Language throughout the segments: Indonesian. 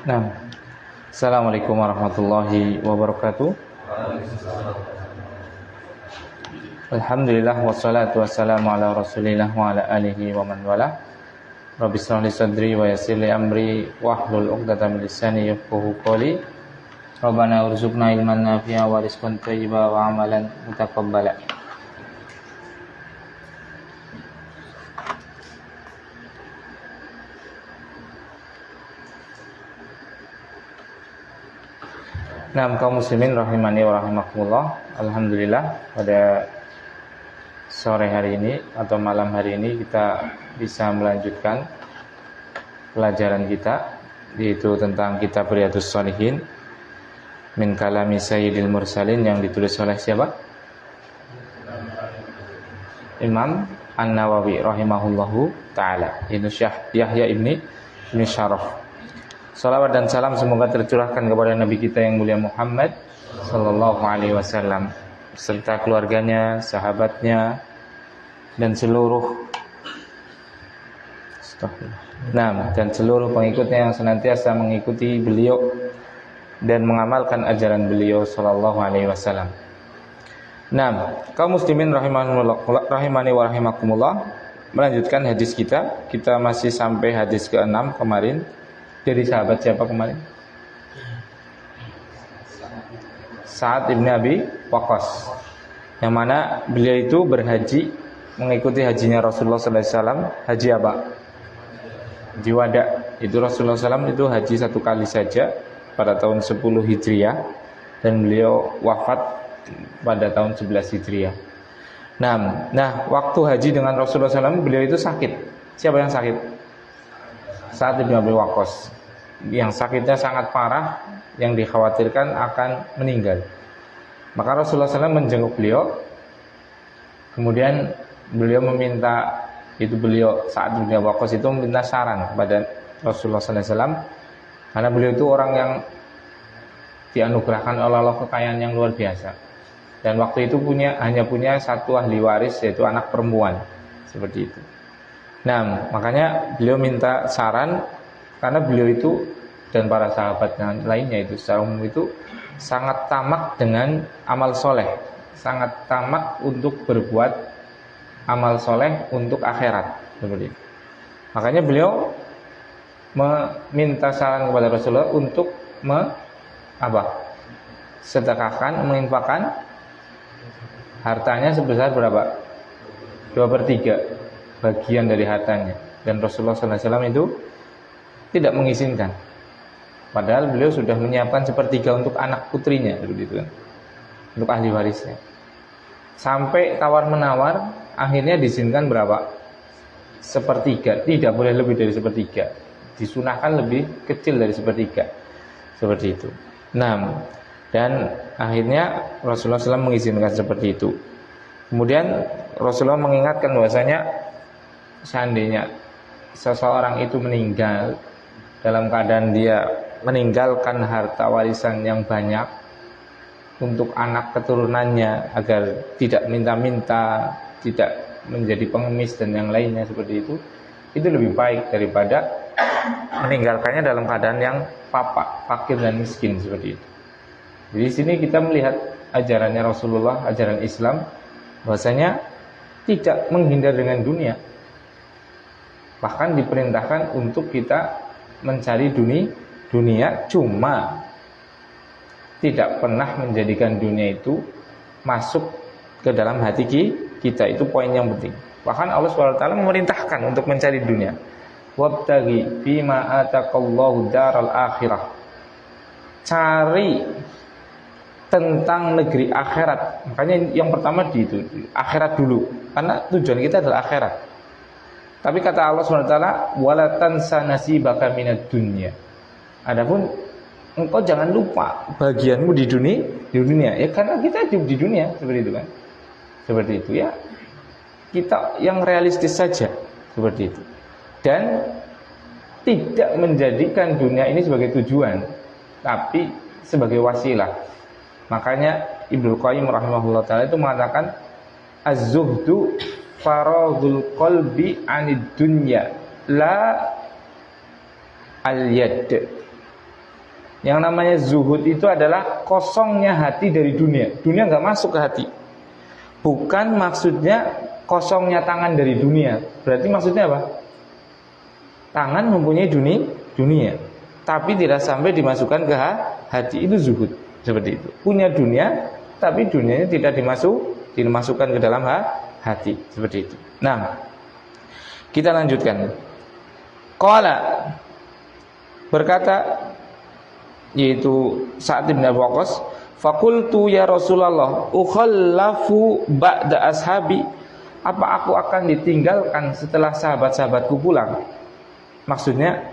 Nah, Assalamualaikum warahmatullahi wabarakatuh. Alhamdulillah wassalatu wassalamu ala Rasulillah wa ala alihi wa man wala. Rabbi shrah li sadri wa yassir li amri wahlul 'uqdatam min lisani yafqahu qawli. Rabbana urzuqna ilman nafi'a wa rizqan thayyiba wa amalan mutaqabbala. Nah, kaum muslimin rahimani wa rahimakumullah. Alhamdulillah pada sore hari ini atau malam hari ini kita bisa melanjutkan pelajaran kita, yaitu tentang kitab Riyadhus Shalihin min kalami Sayyidil Mursalin yang ditulis oleh siapa? Imam An-Nawawi rahimahullahu ta'ala, itu Syekh Yahya ibni Syaraf. Salawat dan salam semoga tercurahkan kepada Nabi kita yang mulia Muhammad sallallahu alaihi wasallam serta keluarganya, sahabatnya dan seluruh pengikutnya yang senantiasa mengikuti beliau dan mengamalkan ajaran beliau sallallahu alaihi wasallam. Nah, kaum muslimin rahimani wa rahimakumullah, melanjutkan hadis kita. Kita masih sampai hadis ke-6 kemarin. Dari sahabat siapa kemarin? Sa'ad ibn Abi Waqqas, yang mana beliau itu berhaji mengikuti hajinya Rasulullah SAW. Haji apa? Haji wada. Itu Rasulullah SAW itu haji satu kali saja pada tahun 10 Hijriah, dan beliau wafat pada tahun 11 Hijriah. Nah, waktu haji dengan Rasulullah SAW beliau itu sakit. Siapa yang sakit? Sa'ad ibn Abi Waqqas, yang sakitnya sangat parah, yang dikhawatirkan akan meninggal. Maka Rasulullah SAW menjenguk beliau. Kemudian beliau meminta, Sa'ad ibn Abi Waqqas itu meminta saran kepada Rasulullah SAW, karena beliau itu orang yang dianugerahkan oleh Allah kekayaan yang luar biasa, dan waktu itu hanya punya satu ahli waris, yaitu anak perempuan, seperti itu. Nah, makanya beliau minta saran, karena beliau itu dan para sahabat lainnya itu secara umum itu sangat tamak dengan amal soleh, sangat tamak untuk berbuat amal soleh untuk akhirat, seperti itu. Makanya beliau meminta saran kepada Rasulullah untuk sedekahkan, menginfakkan hartanya sebesar berapa? 2/3 bagian dari hartanya. Dan Rasulullah SAW itu tidak mengizinkan, padahal beliau sudah menyiapkan 1/3 untuk anak putrinya, begitu kan, untuk ahli warisnya. Sampai tawar menawar, akhirnya diizinkan berapa? 1/3, tidak boleh lebih dari 1/3, disunahkan lebih kecil dari 1/3, seperti itu. Nah, dan akhirnya Rasulullah SAW mengizinkan seperti itu. Kemudian Rasulullah mengingatkan bahwasanya seandainya seseorang itu meninggal dalam keadaan dia meninggalkan harta warisan yang banyak untuk anak keturunannya, agar tidak minta-minta, tidak menjadi pengemis dan yang lainnya seperti itu lebih baik daripada meninggalkannya dalam keadaan yang fakir dan miskin, seperti itu. Jadi di sini kita melihat ajarannya Rasulullah, ajaran Islam, bahwasanya tidak menghindar dengan dunia, bahkan diperintahkan untuk kita mencari dunia, cuma tidak pernah menjadikan dunia itu masuk ke dalam hati kita. Itu poin yang penting. Bahkan Allah SWT memerintahkan untuk mencari dunia. Wabtaghi fima ataqallahu daral akhirah. Cari tentang negeri akhirat. Makanya yang pertama itu akhirat dulu, karena tujuan kita adalah akhirat. Tapi kata Allah SWT, wala tansa nasibaka minad dunya. Adapun engkau jangan lupa bagianmu di dunia. Ya, karena kita hidup di dunia, seperti itu kan. Seperti itu ya. Kita yang realistis saja, seperti itu. Dan tidak menjadikan dunia ini sebagai tujuan, tapi sebagai wasilah. Makanya Ibnu Qayyim rahimahullah ta'ala itu mengatakan, az-zuhdu faradul qalbi anid dunya la al-yad. Yang namanya zuhud itu adalah kosongnya hati dari dunia. Dunia nggak masuk ke hati. Bukan maksudnya kosongnya tangan dari dunia. Berarti maksudnya apa? Tangan mempunyai dunia, tapi tidak sampai dimasukkan ke hati. Itu zuhud. Seperti itu. Punya dunia, tapi dunianya tidak dimasukkan ke dalam hati. Seperti itu. Nah, kita lanjutkan. Qala, berkata, yaitu Sa'ad bin Abi Waqqas, faqultu ya Rasulullah ukhallafu ba'da ashabi, apa aku akan ditinggalkan setelah sahabat-sahabatku pulang? Maksudnya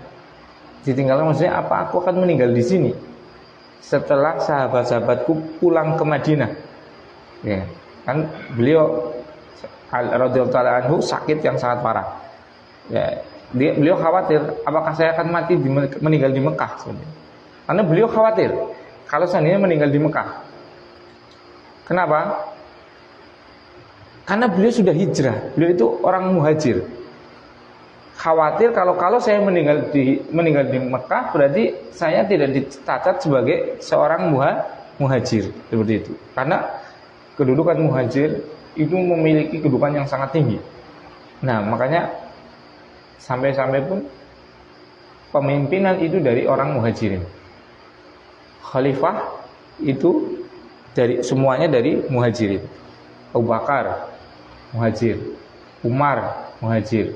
ditinggalkan, maksudnya apa aku akan meninggal di sini setelah sahabat-sahabatku pulang ke Madinah? Ya, kan beliau radhiyallahu ta'ala anhu sakit yang sangat parah. Ya, beliau khawatir apakah saya akan mati meninggal di Mekah sebenarnya. Karena beliau khawatir kalau seandainya meninggal di Mekah. Kenapa? Karena beliau sudah hijrah. Beliau itu orang muhajir. Khawatir kalau saya meninggal di Mekah, berarti saya tidak dicatat sebagai seorang muhajir. Seperti itu. Karena kedudukan muhajir itu memiliki kedudukan yang sangat tinggi. Nah, makanya sampai-sampai pun pemimpinan itu dari orang muhajirin. Khalifah itu semuanya dari muhajirin. Abu Bakar muhajir, Umar muhajir,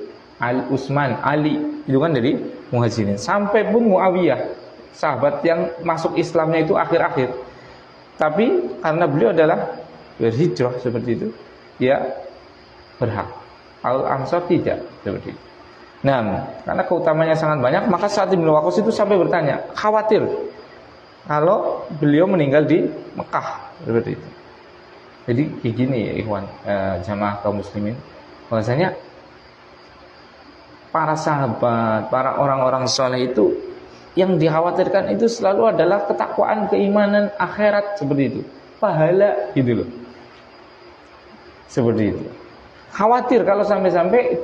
Utsman, Ali itu kan dari muhajirin. Sampai pun Muawiyah, sahabat yang masuk Islamnya itu akhir-akhir. Tapi karena beliau adalah berhijrah seperti itu, dia berhak. Al-Ansar tidak seperti itu. Nah, karena keutamanya sangat banyak, maka Sa'ad bin Waqqas itu sampai bertanya, khawatir kalau beliau meninggal di Mekah seperti itu. Jadi kayak gini ya ikhwan, jamaah kaum muslimin, bahwasanya para sahabat, para orang-orang soleh itu yang dikhawatirkan itu selalu adalah ketakwaan, keimanan, akhirat seperti itu, pahala gitu loh, seperti itu. Khawatir kalau sampai-sampai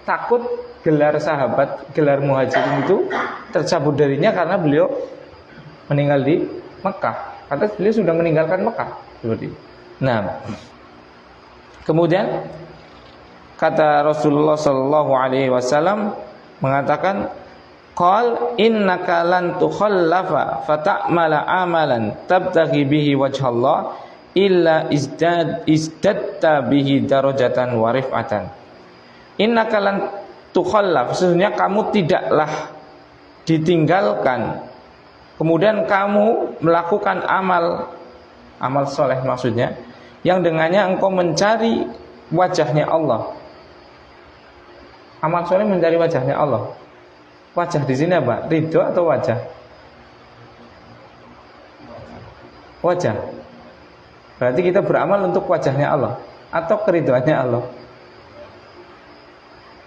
takut gelar sahabat, gelar muhajirin itu tercabut darinya karena beliau meninggal di Mekah. Karena beliau sudah meninggalkan Mekah seperti itu. Nah, kemudian kata Rasulullah sallallahu alaihi wasallam mengatakan, qal innaka lan tukhallafa fata'mala amalan tabtaghi bihi wajhallah illa izdadta bihi darajatan wa rif'atan. Innaka lan tukhallaf, sesungguhnya kamu tidaklah ditinggalkan, kemudian kamu melakukan amal soleh maksudnya, yang dengannya engkau mencari wajahnya Allah. Amal soleh mencari wajahnya Allah. Wajah di sini apa? Ridho atau wajah? Wajah. Berarti kita beramal untuk wajahnya Allah atau keridhoannya Allah.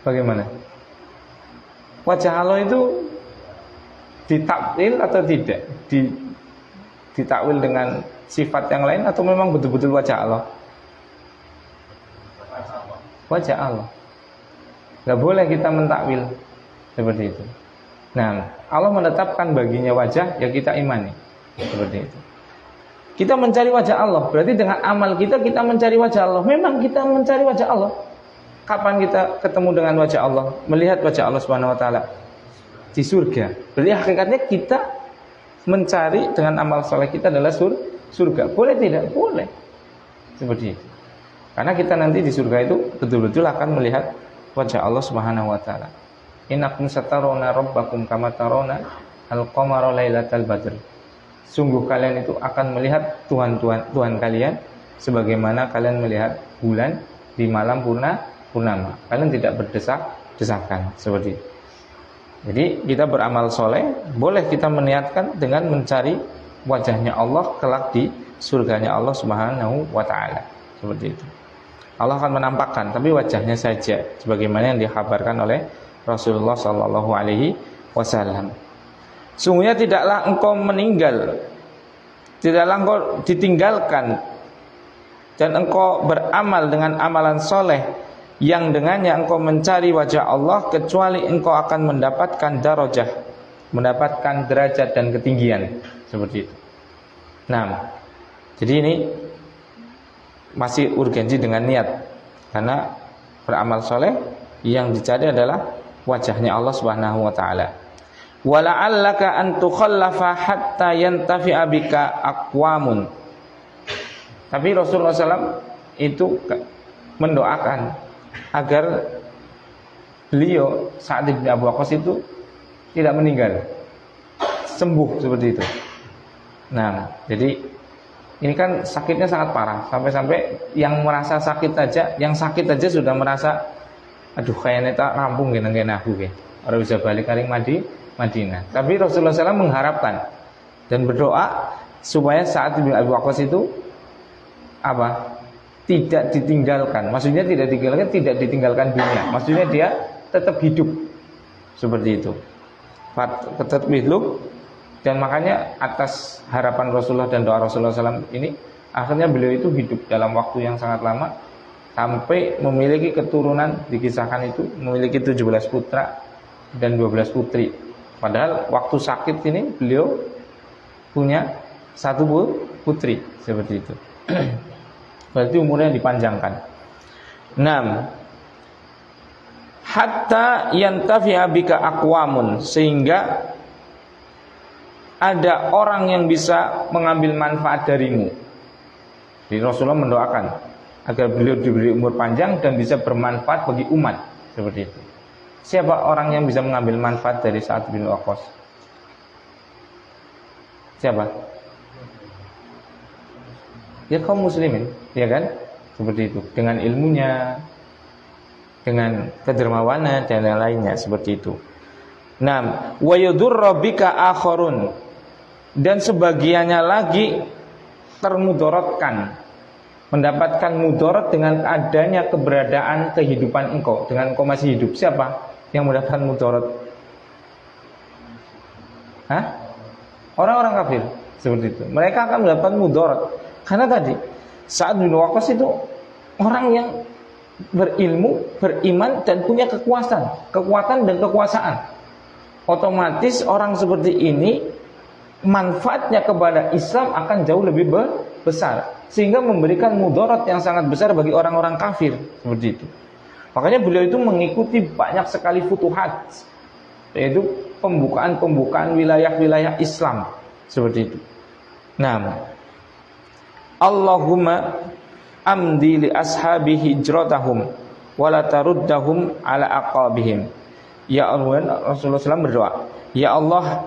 Bagaimana? Wajah Allah itu ditakwil atau tidak? Ditakwil dengan sifat yang lain atau memang betul-betul wajah Allah? Wajah Allah. Gak boleh kita mentakwil seperti itu. Nah, Allah menetapkan baginya wajah, ya kita imani seperti itu. Kita mencari wajah Allah, berarti dengan amal kita mencari wajah Allah. Memang kita mencari wajah Allah. Kapan kita ketemu dengan wajah Allah, melihat wajah Allah Subhanahu wa taala? Di surga. Berarti hakikatnya kita mencari dengan amal soleh kita adalah surga. Boleh tidak? Boleh. Seperti itu. Karena kita nanti di surga itu betul-betul akan melihat wajah Allah Subhanahu wa taala. Innakum satarawna rabbakum kama tarawna al-qamara lailatal badr. Sungguh kalian itu akan melihat Tuhan kalian sebagaimana kalian melihat bulan di malam purnama. Kalian tidak berdesak-desakan seperti itu. Jadi kita beramal soleh, boleh kita meniatkan dengan mencari wajahnya Allah kelak di surganya Allah Subhanahu wa taala. Seperti itu. Allah akan menampakkan, tapi wajahnya saja, sebagaimana yang dikhabarkan oleh Rasulullah sallallahu alaihi wasallam. Sungguhnya tidaklah engkau meninggal, tidaklah engkau ditinggalkan, dan engkau beramal dengan amalan soleh yang dengannya engkau mencari wajah Allah, kecuali engkau akan mendapatkan darajah mendapatkan derajat dan ketinggian seperti itu. Nah, jadi ini masih urgensi dengan niat, karena beramal soleh yang dicari adalah wajahnya Allah Subhanahu wa taala. Wala'allaka an tukhallafa hatta yantafi'a bika aqwamun. Tapi Rasulullah SAW itu mendoakan agar beliau Sa'ad bin Abi Waqqas itu tidak meninggal, sembuh seperti itu. Nah, jadi ini kan sakitnya sangat parah, sampai-sampai yang merasa sakit aja, yang sakit aja sudah merasa, aduh kayaknya tak rampung gini aku ge. Orang bisa balik karing Madinah. Tapi Rasulullah SAW mengharapkan dan berdoa supaya Sa'ad bin Abi Waqqas itu apa? Tidak ditinggalkan. Maksudnya tidak ditinggalkan dunia. Maksudnya dia tetap hidup seperti itu. Tetap hidup. Dan makanya atas harapan Rasulullah dan doa Rasulullah SAW ini, akhirnya beliau itu hidup dalam waktu yang sangat lama sampai memiliki keturunan, dikisahkan itu memiliki 17 putra dan 12 putri. Padahal waktu sakit ini beliau punya 1 putri seperti itu. Berarti umurnya dipanjangkan. 6. Hatta yantafi'a bika aqwamun, sehingga ada orang yang bisa mengambil manfaat darimu. Jadi Rasulullah mendoakan agar beliau diberi umur panjang dan bisa bermanfaat bagi umat seperti itu. Siapa orang yang bisa mengambil manfaat dari Sa'ad bin Waqqas? Siapa? Ya kaum muslimin, ya kan? Seperti itu. Dengan ilmunya, dengan kedermawanan dan yang lainnya seperti itu. Nah, wa yadurru bika akharun, dan sebagiannya lagi termudaratkan, mendapatkan mudarat dengan adanya keberadaan kehidupan engkau, dengan engkau masih hidup. Siapa yang mendapatkan mudarat? Orang-orang kafir seperti itu. Mereka akan mendapatkan mudarat. Karena tadi Sa'ad bin Waqqas itu orang yang berilmu, beriman dan punya kekuatan dan kekuasaan. Otomatis orang seperti ini manfaatnya kepada Islam akan jauh lebih besar, sehingga memberikan mudarat yang sangat besar bagi orang-orang kafir seperti itu. Makanya beliau itu mengikuti banyak sekali futuhat, yaitu pembukaan wilayah-wilayah Islam seperti itu. Nah, Allahumma amdi li ashabi hijratahum wala taruddahum ala aqabihim. Ya Allah, Rasulullah SAW berdoa, ya Allah,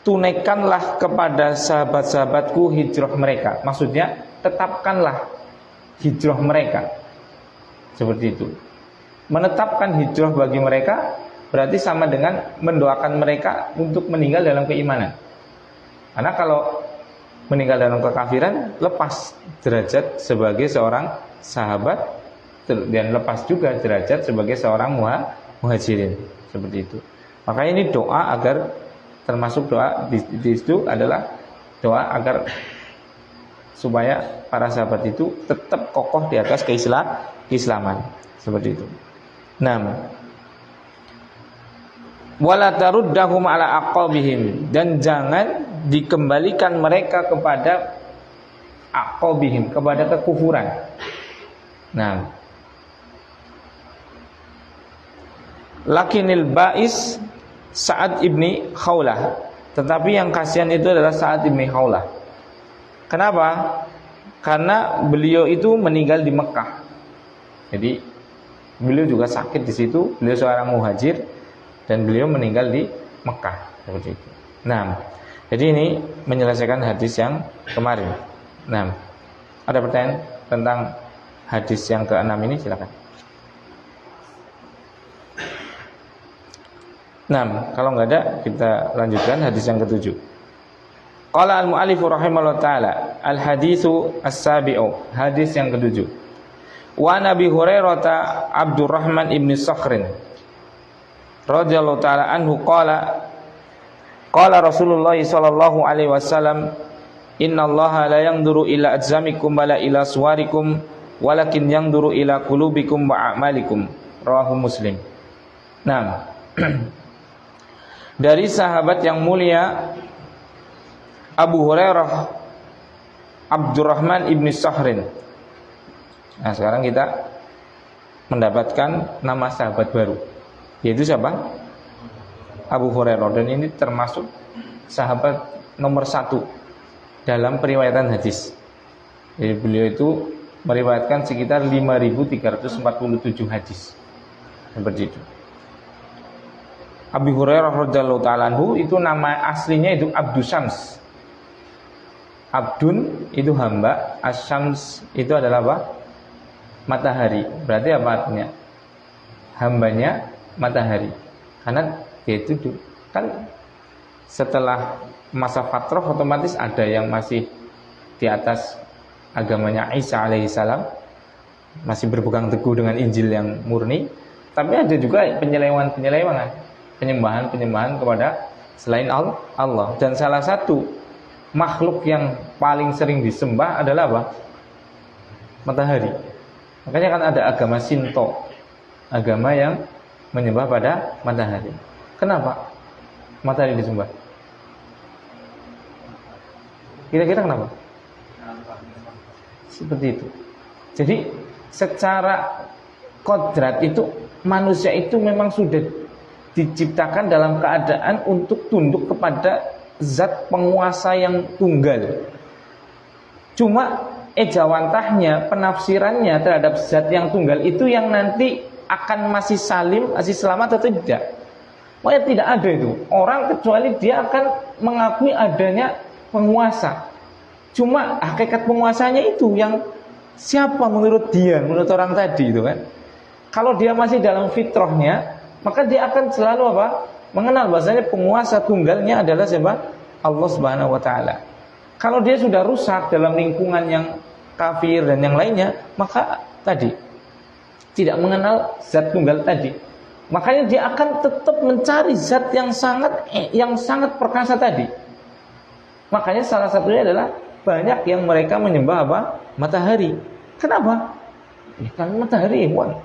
tunaikanlah kepada sahabat-sahabatku hijrah mereka. Maksudnya tetapkanlah hijrah mereka. Seperti itu. Menetapkan hijrah bagi mereka berarti sama dengan mendoakan mereka untuk meninggal dalam keimanan. Karena kalau meninggal dalam kekafiran, lepas derajat sebagai seorang sahabat dan lepas juga derajat sebagai seorang muhajirin. Seperti itu. Makanya ini doa agar, termasuk doa di situ adalah doa agar supaya para sahabat itu tetap kokoh di atas keislaman seperti itu. Nah, wala taruddahum ala aqabihim, dan jangan dikembalikan mereka kepada aqabihim, kepada kekufuran. Nah, lakinil ba'is Sa'ad ibni Khawlah, tetapi yang kasihan itu adalah Sa'ad ibni Khawlah. Kenapa? Karena beliau itu meninggal di Mekah. Jadi beliau juga sakit di situ. Beliau seorang muhajir dan beliau meninggal di Mekah seperti itu. Nah, jadi ini menyelesaikan hadis yang kemarin. Nah, ada pertanyaan tentang hadis yang ke-6 ini, silakan. Nah, kalau nggak ada, kita lanjutkan hadis yang ke-7. Qala al-mu'allif rahimahullah ta'ala, al-haditsu as-sabi'u, hadis yang ke-7. Wa Nabi Hurairah Abdurrahman ibn Sakhrin radhiyallahu ta'ala anhu qala Rasulullah sallallahu alaihi wasallam, innallaha la yanzuru ila ajzamikum wala ila suwarikum walakin yanzuru ila qulubikum wa a'malikum. Rawahu Muslim. Nah, dari sahabat yang mulia Abu Hurairah Abdurrahman ibn Sahrin. Nah, sekarang kita mendapatkan nama sahabat baru, yaitu siapa? Abu Hurairah. Dan ini termasuk sahabat nomor 1 dalam periwayatan hadis. Jadi beliau itu meriwayatkan sekitar 5.347 hadis. Seperti itu. Abu Hurairah radhiyallahu ta'ala anhu itu nama aslinya itu Abdus Syams. Abdun itu hamba, Asyams itu adalah apa? Matahari. Berarti apa artinya? Hambanya matahari. Karena yaitu kan setelah masa fatrah otomatis ada yang masih di atas agamanya Isa alaihissalam, masih berpegang teguh dengan Injil yang murni, tapi ada juga penyelewangan, penyembahan kepada selain Allah. Dan salah satu makhluk yang paling sering disembah adalah apa? Matahari. Makanya kan ada agama Shinto, agama yang menyembah pada matahari. Kenapa matahari disembah? Kira-kira kenapa? Seperti itu. Jadi secara kodrat itu manusia itu memang sudah diciptakan dalam keadaan untuk tunduk kepada zat penguasa yang tunggal. Cuma ejawantahnya, penafsirannya terhadap zat yang tunggal itu yang nanti akan masih salim, masih selamat atau tidak. Makanya tidak ada itu orang kecuali dia akan mengakui adanya penguasa. Cuma hakikat penguasanya itu yang siapa menurut dia, menurut orang tadi itu kan. Kalau dia masih dalam fitrahnya, maka dia akan selalu apa? Mengenal bahasanya penguasa tunggalnya adalah siapa? Allah Subhanahu wa taala. Kalau dia sudah rusak dalam lingkungan yang kafir dan yang lainnya, maka tadi tidak mengenal zat tunggal tadi. Makanya dia akan tetap mencari zat yang sangat perkasa tadi. Makanya salah satunya adalah banyak yang mereka menyembah apa? Matahari. Kenapa? Ya kan matahari hewan.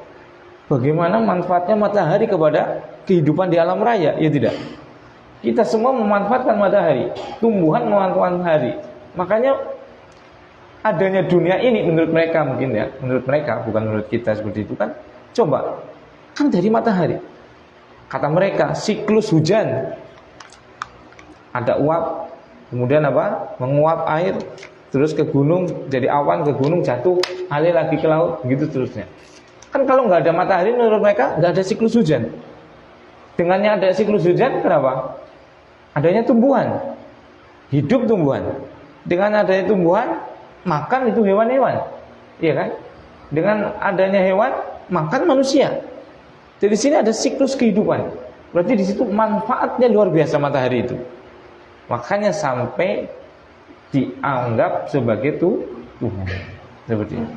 Bagaimana manfaatnya matahari kepada kehidupan di alam raya? Ya tidak. Kita semua memanfaatkan matahari, tumbuhan memanfaatkan matahari. Makanya adanya dunia ini menurut mereka mungkin ya, menurut mereka bukan menurut kita seperti itu kan. Coba, kan dari matahari. Kata mereka siklus hujan. Ada uap, kemudian apa? Menguap air, terus ke gunung, jadi awan ke gunung jatuh, alih lagi ke laut, begitu terusnya. Kan kalau nggak ada matahari menurut mereka nggak ada siklus hujan. Dengannya ada siklus hujan, kenapa? Adanya tumbuhan, hidup tumbuhan. Dengan adanya tumbuhan, makan itu hewan-hewan, iya kan? Dengan adanya hewan, makan manusia. Jadi di sini ada siklus kehidupan. Berarti di situ manfaatnya luar biasa matahari itu. Makanya sampai dianggap sebagai Tuhan. Seperti itu.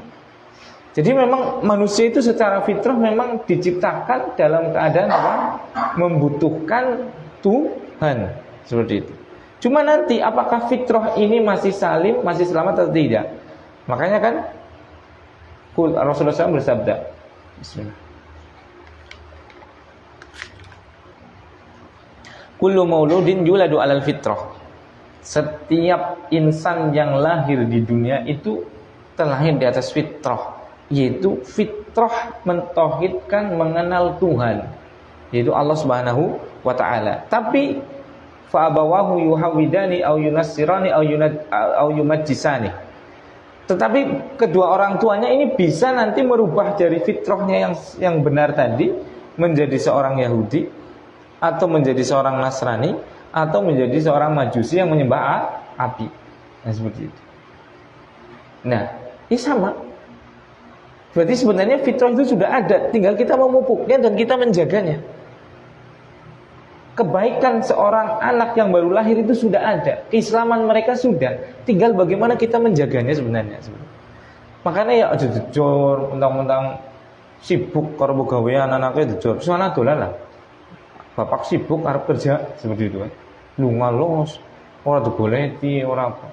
Jadi memang manusia itu secara fitrah memang diciptakan dalam keadaan apa? Membutuhkan Tuhan. Seperti itu. Cuma nanti apakah fitrah ini masih salim, masih selamat atau tidak? Makanya kan Rasulullah SAW bersabda, Bismillah. Kullu mauludin yuladu alal fitrah. Setiap insan yang lahir di dunia itu terlahir di atas fitrah, yaitu fitrah mentauhidkan, mengenal Tuhan, yaitu Allah Subhanahu wa taala. Tapi fa abawahu yuhawidani au yunassirani au yumajjisani. Tetapi kedua orang tuanya ini bisa nanti merubah dari fitrahnya yang benar tadi menjadi seorang Yahudi, atau menjadi seorang Nasrani, atau menjadi seorang Majusi yang menyembah api. Nah, seperti itu. Nah, ini sama. Berarti sebenarnya fitrah itu sudah ada, tinggal kita memupuknya dan kita menjaganya. Kebaikan seorang anak yang baru lahir itu sudah ada, keislaman mereka sudah, tinggal bagaimana kita menjaganya sebenarnya. Makanya ya aja jujur, mentang-mentang sibuk karo gawean anaknya jujur, sana dolan lah. Bapak sibuk arep kerja seperti itu kan. Lunga los, ora digoleti, ora apa.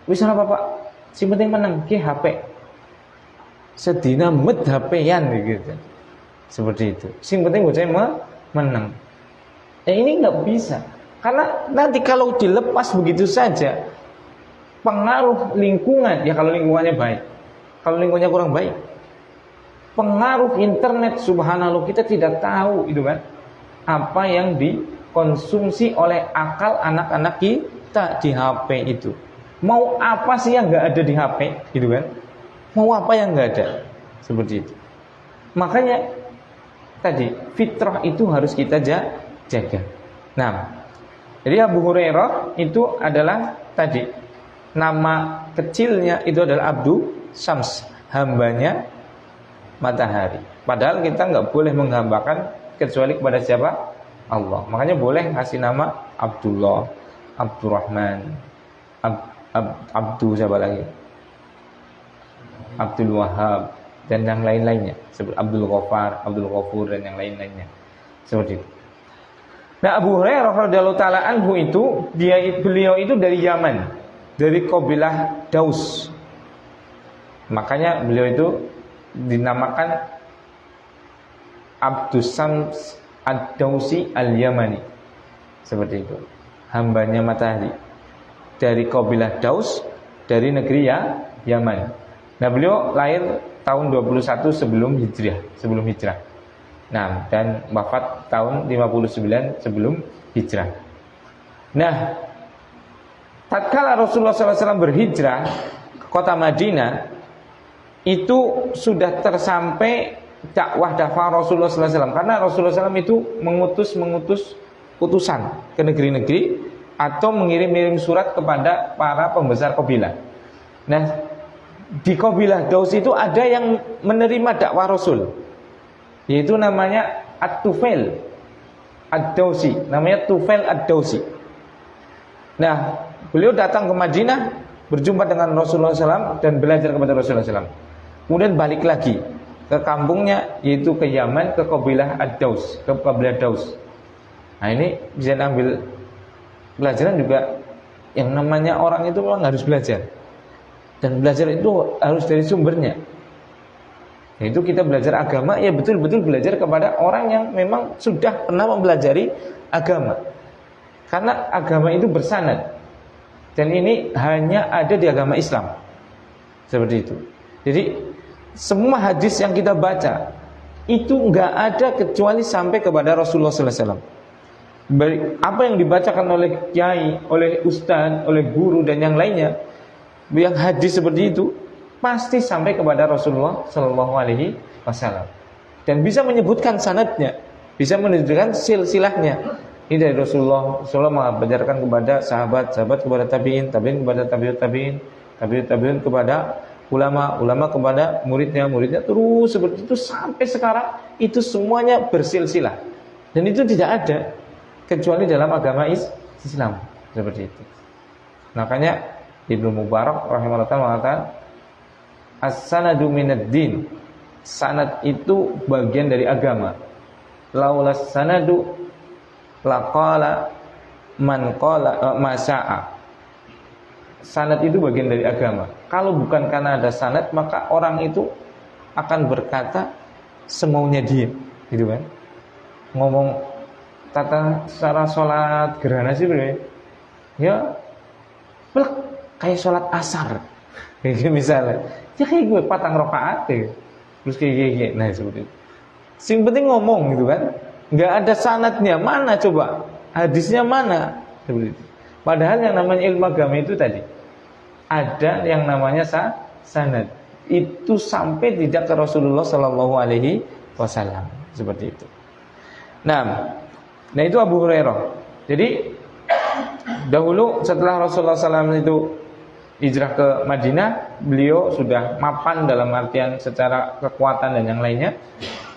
Wis ana Bapak, sing penting meneng ki HP. Sedina met HP-an gitu. Seperti itu. Sing penting bocah meneng. Ini nggak bisa. Karena nanti kalau dilepas begitu saja, pengaruh lingkungan, ya kalau lingkungannya baik. Kalau lingkungannya kurang baik, pengaruh internet, subhanallah, kita tidak tahu itu kan, apa yang dikonsumsi oleh akal anak-anak kita di HP itu. Mau apa sih yang nggak ada di HP, gitu kan? Mau apa yang nggak ada, seperti itu. Makanya tadi fitrah itu harus kita jaga. Nah, jadi Abu Hurairah itu adalah tadi nama kecilnya itu adalah Abdu Syams, hambanya matahari. Padahal kita nggak boleh menghambakan kecuali kepada siapa? Allah. Makanya boleh kasih nama Abdullah, Abdurrahman, Abdu siapa lagi? Abdul Wahab dan yang lain-lainnya, seperti Abdul Ghaffar, Abdul Ghafur dan yang lain-lainnya. Seperti itu. Nah, Abu Hurairah radhiyallahu taala anhu itu beliau itu dari Yaman, dari kabilah Daus. Makanya beliau itu dinamakan Abdus Syams Ad-Dausi Al-Yamani. Seperti itu. Hambanya matahari. Dari kabilah Daus, dari negeri Yaman. Nah, beliau lahir tahun 21 sebelum hijrah. Nah, dan wafat tahun 59 sebelum hijrah. Nah, tatkala Rasulullah SAW berhijrah ke kota Madinah, itu sudah tersampai dakwah Rasulullah SAW. Karena Rasulullah SAW itu mengutus utusan ke negeri-negeri atau mengirim surat kepada para pembesar kabilah. Nah, di kabilah Daus itu ada yang menerima dakwah Rasul, yaitu namanya At-Tufail Ad-Dausi, namanya Tufail Ad-Dausi. Nah, beliau datang ke Madinah, berjumpa dengan Rasulullah SAW dan belajar kepada Rasulullah SAW. Kemudian balik lagi ke kampungnya, yaitu ke Yaman, ke kabilah Ad-Daus, ke kabilah Daus. Nah, ini bisa ambil pelajaran juga, yang namanya orang itu memang harus belajar. Dan belajar itu harus dari sumbernya. Yaitu kita belajar agama, ya betul-betul belajar kepada orang yang memang sudah pernah mempelajari agama. Karena agama itu bersanad. Dan ini hanya ada di agama Islam. Seperti itu. Jadi semua hadis yang kita baca itu enggak ada kecuali sampai kepada Rasulullah SAW. Apa yang dibacakan oleh kiai, oleh ustaz, oleh guru dan yang lainnya, yang hadis seperti itu pasti sampai kepada Rasulullah Sallallahu Alaihi Wasallam dan bisa menyebutkan sanadnya, bisa menunjukkan silsilahnya. Ini dari Rasulullah mengajarkan kepada sahabat kepada tabiin kepada tabiut kepada ulama kepada muridnya terus seperti itu sampai sekarang. Itu semuanya bersilsilah dan itu tidak ada kecuali dalam agama Islam seperti itu. Makanya Ibnu Mubarak rahimahullah mengatakan as-sanadu minad din. Sanad itu bagian dari agama. Laulas sanadu laqala man qala masa'a. Sanad itu bagian dari agama. Kalau bukan karena ada sanad, maka orang itu akan berkata semaunya dia, gitu kan? Ngomong tata cara sholat gerhana sih, bro. Ya, kayak sholat asar, kayak misalnya, ya kayak gue patang rakaat, terus kayak. Nah seperti itu. Sing penting ngomong gitu kan, nggak ada sanadnya, mana coba hadisnya mana, seperti itu. Padahal yang namanya ilmu agama itu tadi ada yang namanya sanad. Itu sampai tidak ke Rasulullah Sallallahu Alaihi Wasallam seperti itu. Nah itu Abu Hurairah. Jadi dahulu setelah Rasulullah SAW itu hijrah ke Madinah, beliau sudah mapan dalam artian secara kekuatan dan yang lainnya.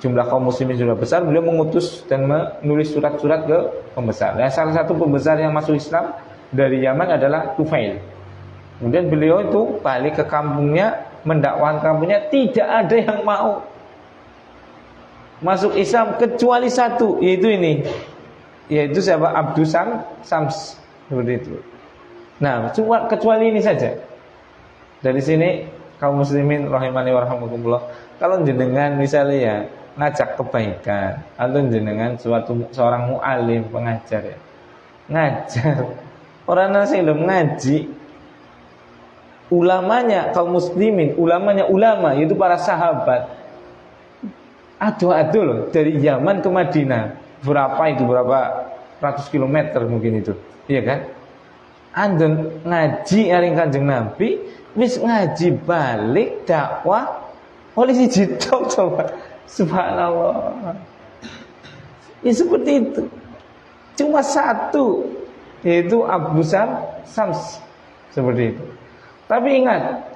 Jumlah kaum muslimin sudah besar, beliau mengutus dan menulis surat-surat ke pembesar. Dan salah satu pembesar yang masuk Islam dari Yaman adalah Tufail. Kemudian beliau itu balik ke kampungnya, mendakwakan kampungnya, tidak ada yang mau masuk Islam kecuali satu, yaitu siapa? Abdus Syams, seperti itu. Nah, cuma kecuali ini saja. Dari sini kaum muslimin rahimani wa rahimakumullah, kalau jenengan misalnya ya ngajak kebaikan atau jenengan seorang mu'alim pengajar ya, ngajar orang nasi belum ngaji, ulamanya kaum muslimin, ulamanya ulama yaitu para sahabat, adu-adu loh dari Yaman ke Madinah, berapa ratus kilometer mungkin itu, iya kan? Andon ngaji aring Kanjeng Nabi, wis ngaji balik dakwah oleh si jitok coba, subhanallah. Ya seperti itu, cuma satu, yaitu Abu Sams, seperti itu. Tapi ingat,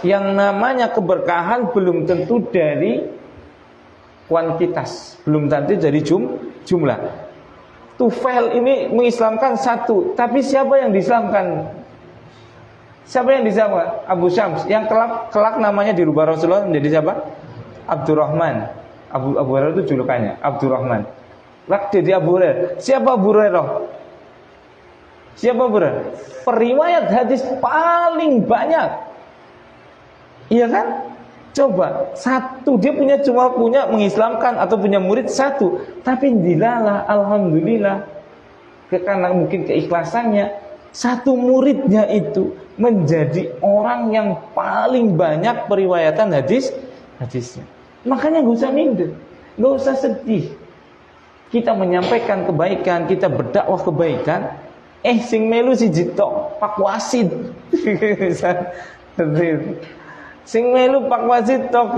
yang namanya keberkahan belum tentu dari kuantitas, belum tentu dari jumlah. Tufail ini mengislamkan satu, tapi siapa yang diislamkan? Siapa yang disama? Abu Syams. Yang kelak namanya dirubah Rasulullah menjadi siapa? Abdurrahman. Abu Hurairah itu julukannya Abdurrahman. Kelak jadi Abu Hurairah. Siapa Abu Hurairah? Siapa Abu Hurairah? Periwayat hadis paling banyak. Iya kan? Coba satu, dia cuma punya mengislamkan atau punya murid satu, tapi dilalah alhamdulillah karena mungkin keikhlasannya, satu muridnya itu menjadi orang yang paling banyak periwayatan hadisnya. Makanya gak usah minder, gak usah sedih. Kita menyampaikan kebaikan, kita berdakwah kebaikan, sing melu si jitok Pak Wasid. Sing melu Pak Wasid tok,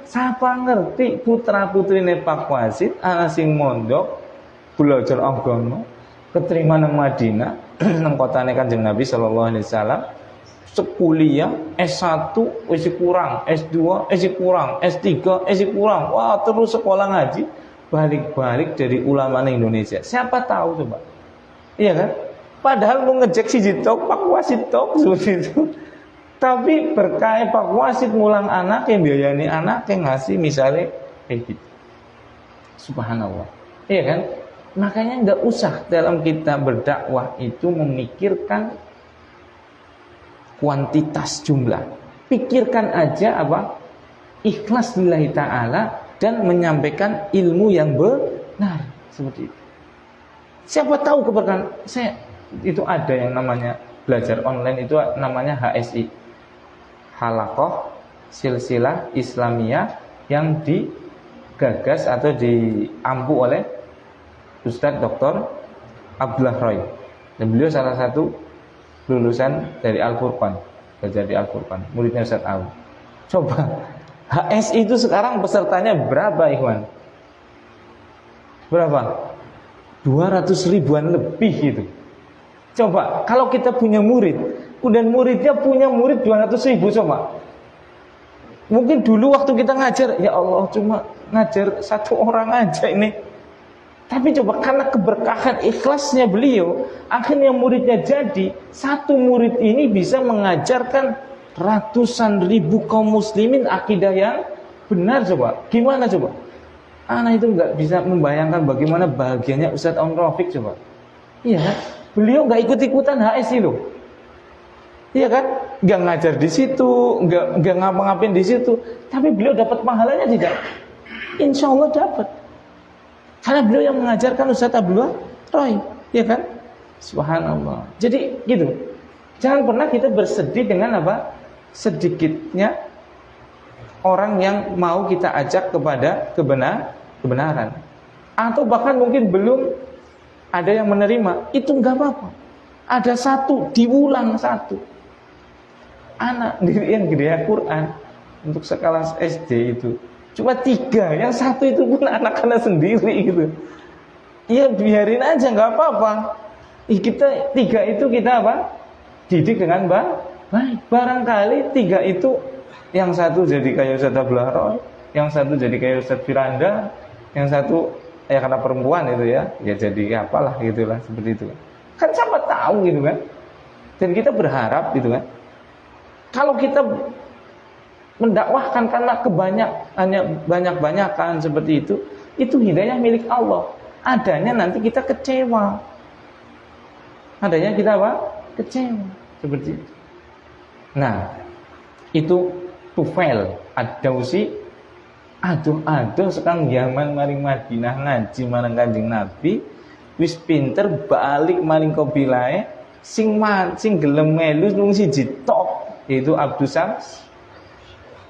siapa ngerti putra putrine Pak Wasid, ana sing mondok belajar agama, keterima nang Madinah, nang kotane Kanjeng Nabi sallallahu alaihi wasallam, sekuliah S1 wis kurang, S2 wis kurang, S3 wis kurang. Wah, terus sekolah ngaji, balik-balik dari ulama Indonesia. Siapa tahu coba. Iya kan? Padahal mau ngejek si jitok Pak Wasid tok seperti itu. Tapi berkah Pak Wasid ngulang anak yang biayani anak yang ngasih misalnya kayak gitu. Subhanallah. Iya kan? Makanya enggak usah dalam kita berdakwah itu memikirkan kuantitas jumlah. Pikirkan aja apa? Ikhlas lillahi ta'ala dan menyampaikan ilmu yang benar seperti itu. Siapa tahu keberkahan. Itu ada yang namanya belajar online, itu namanya HSI, Halaqah Silsilah Islamiyah, yang digagas atau diampu oleh Ustadz Dr. Abdullah Roy. Dan beliau salah satu lulusan dari Al-Furqan, belajar di Al-Furqan, muridnya Ustadz Abu. Coba HSI itu sekarang pesertanya berapa, Ikhwan? Berapa? 200 ribuan lebih gitu. Coba kalau kita punya murid, kemudian muridnya punya murid 200 ribu, coba. Mungkin dulu waktu kita ngajar, ya Allah cuma ngajar satu orang aja ini. Tapi coba karena keberkahan ikhlasnya beliau, akhirnya muridnya jadi. Satu murid ini bisa mengajarkan ratusan ribu kaum muslimin akidah yang benar. Coba, gimana coba? Anak itu nggak bisa membayangkan bagaimana bahagianya Ustadz Om Rafiq, coba. Iya kan? Beliau nggak ikut-ikutan HSI loh. Iya kan? Nggak ngajar di situ, nggak ngapa-ngapain di situ, tapi beliau dapat pahalanya tidak? Insya Allah dapat. Karena beliau yang mengajarkan Ustaz Abdullah Roy, ya kan? Subhanallah. Jadi gitu. Jangan pernah kita bersedih dengan apa? Sedikitnya orang yang mau kita ajak kepada kebenaran. Atau bahkan mungkin belum ada yang menerima, itu nggak apa-apa. Ada satu, diulang satu. Anak yang gede Quran untuk sekelas SD itu cuma 3, yang satu itu pun anak-anak sendiri gitu. Ya biarin aja, nggak apa-apa. Kita 3 itu kita apa? Didik dengan baik. Barangkali 3 itu, yang satu jadi kayak Ustaz Abdullah Roy, yang satu jadi kayak Ustaz Firanda, yang satu ya karena perempuan itu ya jadi apalah gitulah, seperti itu kan siapa tahu gitu kan. Dan kita berharap gitu kan, kalau kita mendakwahkan karena banyak-banyakan seperti itu hidayah milik Allah. Adanya nanti kita kecewa, adanya kita apa? Kecewa seperti itu. Nah, itu Tufail Ad-Dausi Aduh sekarang Yaman maring Madinah ngaji marang Kanjeng Nabi, wis pinter balik maring kabilahe sing gelem melu mung siji tok, yaitu Abdus Sams.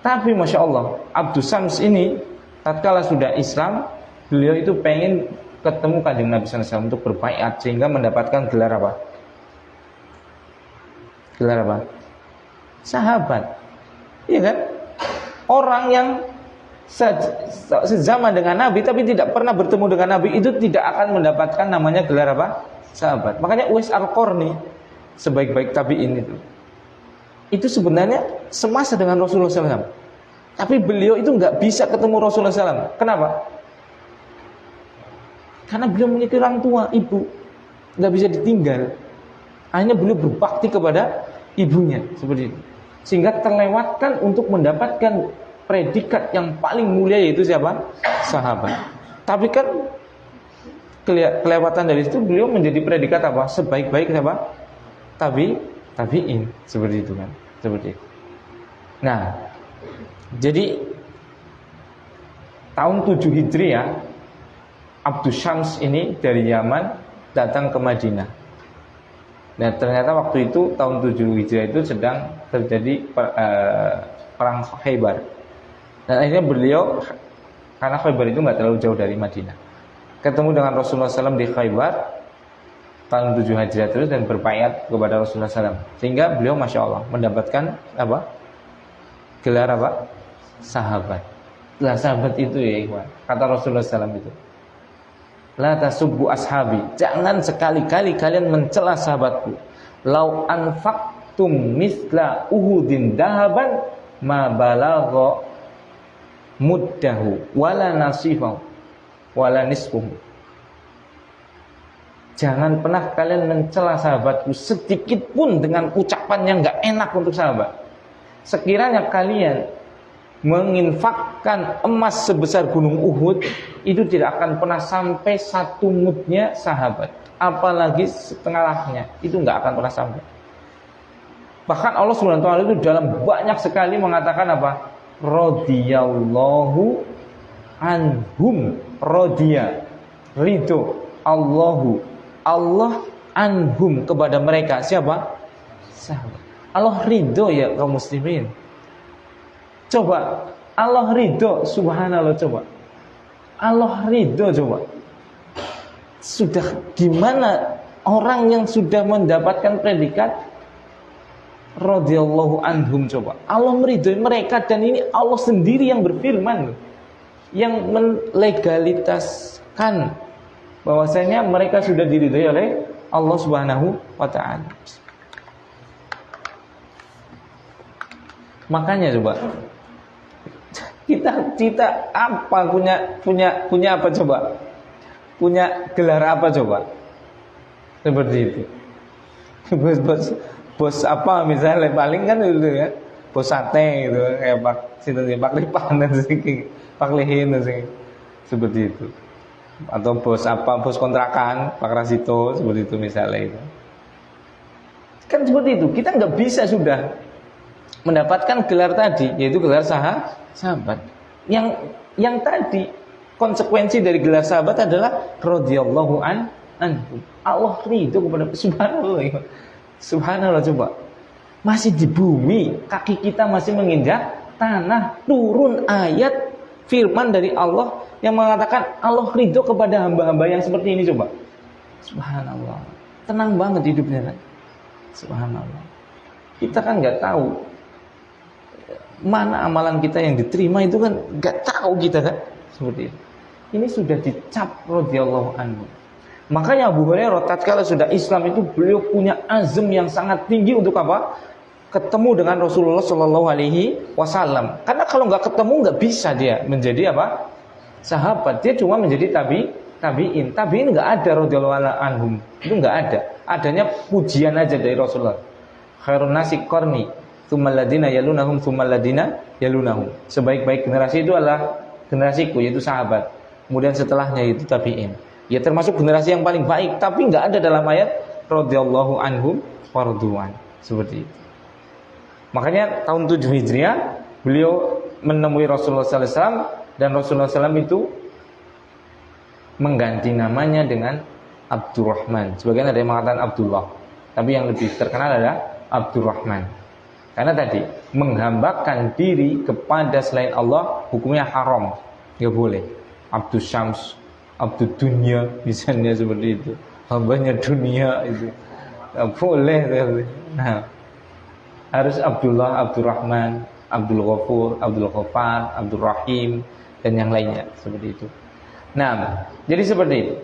Tapi Masya Allah, Abdus Sams ini tatkala sudah Islam, beliau itu pengen ketemu Kanjeng Nabi SAW untuk berbaiat sehingga mendapatkan gelar apa? Gelar apa? Sahabat. Iya kan? Orang yang sezaman dengan Nabi tapi tidak pernah bertemu dengan Nabi itu tidak akan mendapatkan namanya gelar apa? Sahabat. Makanya Uwais Al-Qarni sebaik-baik tabi'in itu sebenarnya semasa dengan Rasulullah SAW. Tapi beliau itu nggak bisa ketemu Rasulullah SAW. Kenapa? Karena beliau memiliki orang tua, ibu, nggak bisa ditinggal. Akhirnya beliau berbakti kepada ibunya seperti itu, sehingga terlewatkan untuk mendapatkan predikat yang paling mulia, yaitu siapa? Sahabat. Tapi kan kelewatan dari situ, beliau menjadi predikat apa? Sebaik-baik siapa? Tabi'in seperti itu kan, seperti itu. Nah, jadi tahun 7 Hijriah Abdus Syams ini dari Yaman datang ke Madinah. Nah, ternyata waktu itu tahun 7 Hijriah itu sedang terjadi perang Khaybar. Dan akhirnya beliau, karena Khaybar itu nggak terlalu jauh dari Madinah, ketemu dengan Rasulullah SAW di Khaybar tahun 7 Hijriah terus dan berbaiat kepada Rasulullah SAW. Sehingga beliau Masya Allah mendapatkan apa? Gelar apa? Sahabat. Gelar sahabat itu ya ikhwan, kata Rasulullah SAW itu, la tasubbu ashabi, jangan sekali-kali kalian mencela sahabatku. Lau anfaqtum misla uhudin dahaban ma balagha muddahu wala nasifahu wala nisfuhu. Jangan pernah kalian mencela sahabatku sedikit pun dengan ucapan yang enggak enak untuk sahabat. Sekiranya kalian menginfakkan emas sebesar gunung Uhud, itu tidak akan pernah sampai satu mudnya sahabat, apalagi setengahnya, itu nggak akan pernah sampai. Bahkan Allah SWT itu dalam banyak sekali mengatakan apa? Radiyallahu anhum, radiya, ridho, Allah anhum kepada mereka. Siapa? Sahabat. Allah ridho ya kaum muslimin. Coba Allah ridho, subhanallah, coba Allah ridho, coba sudah gimana orang yang sudah mendapatkan predikat radhiyallahu anhum, coba Allah meridhoi mereka, dan ini Allah sendiri yang berfirman, yang melegalitaskan bahwasanya mereka sudah diridhoi oleh Allah Subhanahu wa taala. Makanya coba kita apa punya apa coba? Punya gelar apa coba? Seperti itu. Bos apa misalnya, paling kan itu ya, bos sate gitu, kayak Pak Lipan dan Pak Lihin sih. Seperti itu. Atau bos apa, bos kontrakan, Pak Rasito, seperti itu misalnya itu. Kan seperti itu. Kita nggak bisa sudah mendapatkan gelar tadi, yaitu gelar sahabat. Yang tadi konsekuensi dari gelar sahabat adalah radhiyallahu anhu. Allah ridho kepada, subhanallah. Subhanallah, coba. Masih di bumi, kaki kita masih menginjak tanah, turun ayat firman dari Allah yang mengatakan Allah ridho kepada hamba-hamba yang seperti ini, coba. Subhanallah. Tenang banget hidupnya kan. Subhanallah. Kita kan nggak tahu mana amalan kita yang diterima, itu kan nggak tahu kita kan, seperti itu. Ini sudah dicap radhiyallahu anhu. Makanya Abu Hurairah tatkala sudah Islam itu beliau punya azam yang sangat tinggi untuk apa? Ketemu dengan Rasulullah Shallallahu Alaihi Wasallam. Karena kalau nggak ketemu nggak bisa dia menjadi apa? Sahabat. Dia cuma menjadi tabiin. Tabiin nggak ada radhiyallahu anhum. Itu nggak ada. Adanya pujian aja dari Rasulullah. Khairun nasi qarni, tsummal ladina yalunahum, tsummal ladina yalunahum. Sebaik-baik generasi itu adalah generasiku, yaitu sahabat. Kemudian setelahnya itu tabiin. Ya termasuk generasi yang paling baik, tapi nggak ada dalam ayat radhiyallahu anhum warduan, seperti itu. Makanya tahun 7 Hijriah beliau menemui Rasulullah SAW Dan Rasulullah SAW itu mengganti namanya dengan Abdurrahman. Sebagian ada yang mengatakan Abdullah, tapi yang lebih terkenal adalah Abdurrahman. Karena tadi menghambakan diri kepada selain Allah hukumnya haram, nggak boleh. Abdus Syams, Abdul Dunia, misalnya seperti itu. Hambanya dunia itu nggak boleh. Nah, harus Abdullah, Abdurrahman, Abdul Ghafur, Abdul Ghaffar, Abdul Rahim, dan yang lainnya seperti itu. Nah, jadi seperti itu.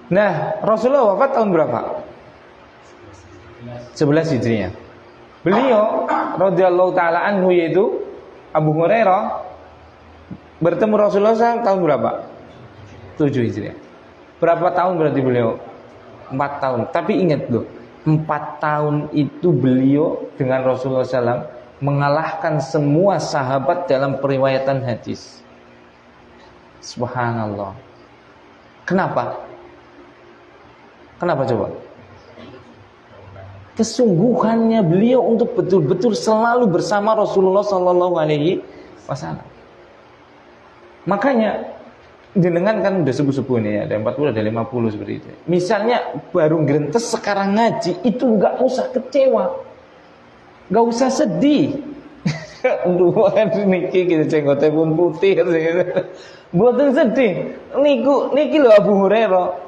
Nah, Rasulullah wafat tahun berapa? 11 Hijriah. Beliau radhiyallahu taala anhu, yaitu Abu Hurairah, bertemu Rasulullah SAW tahun berapa? 7 Hijriah. Berapa tahun berarti beliau? 4 tahun. Tapi ingat loh, 4 tahun itu beliau dengan Rasulullah SAW mengalahkan semua sahabat dalam periwayatan hadis. Subhanallah. Kenapa? Kenapa coba? Kesungguhannya beliau untuk betul-betul selalu bersama Rasulullah Sallallahu Alaihi Wasallam. Makanya jenengan kan udah sepuh-sepuh nih ya, ada 40, ada 50 seperti itu. Misalnya baru grentes sekarang ngaji, itu nggak usah kecewa, nggak usah sedih. Dua niki kita cenggote pun putih, buatan sedih. Niki lo Abu Hurairah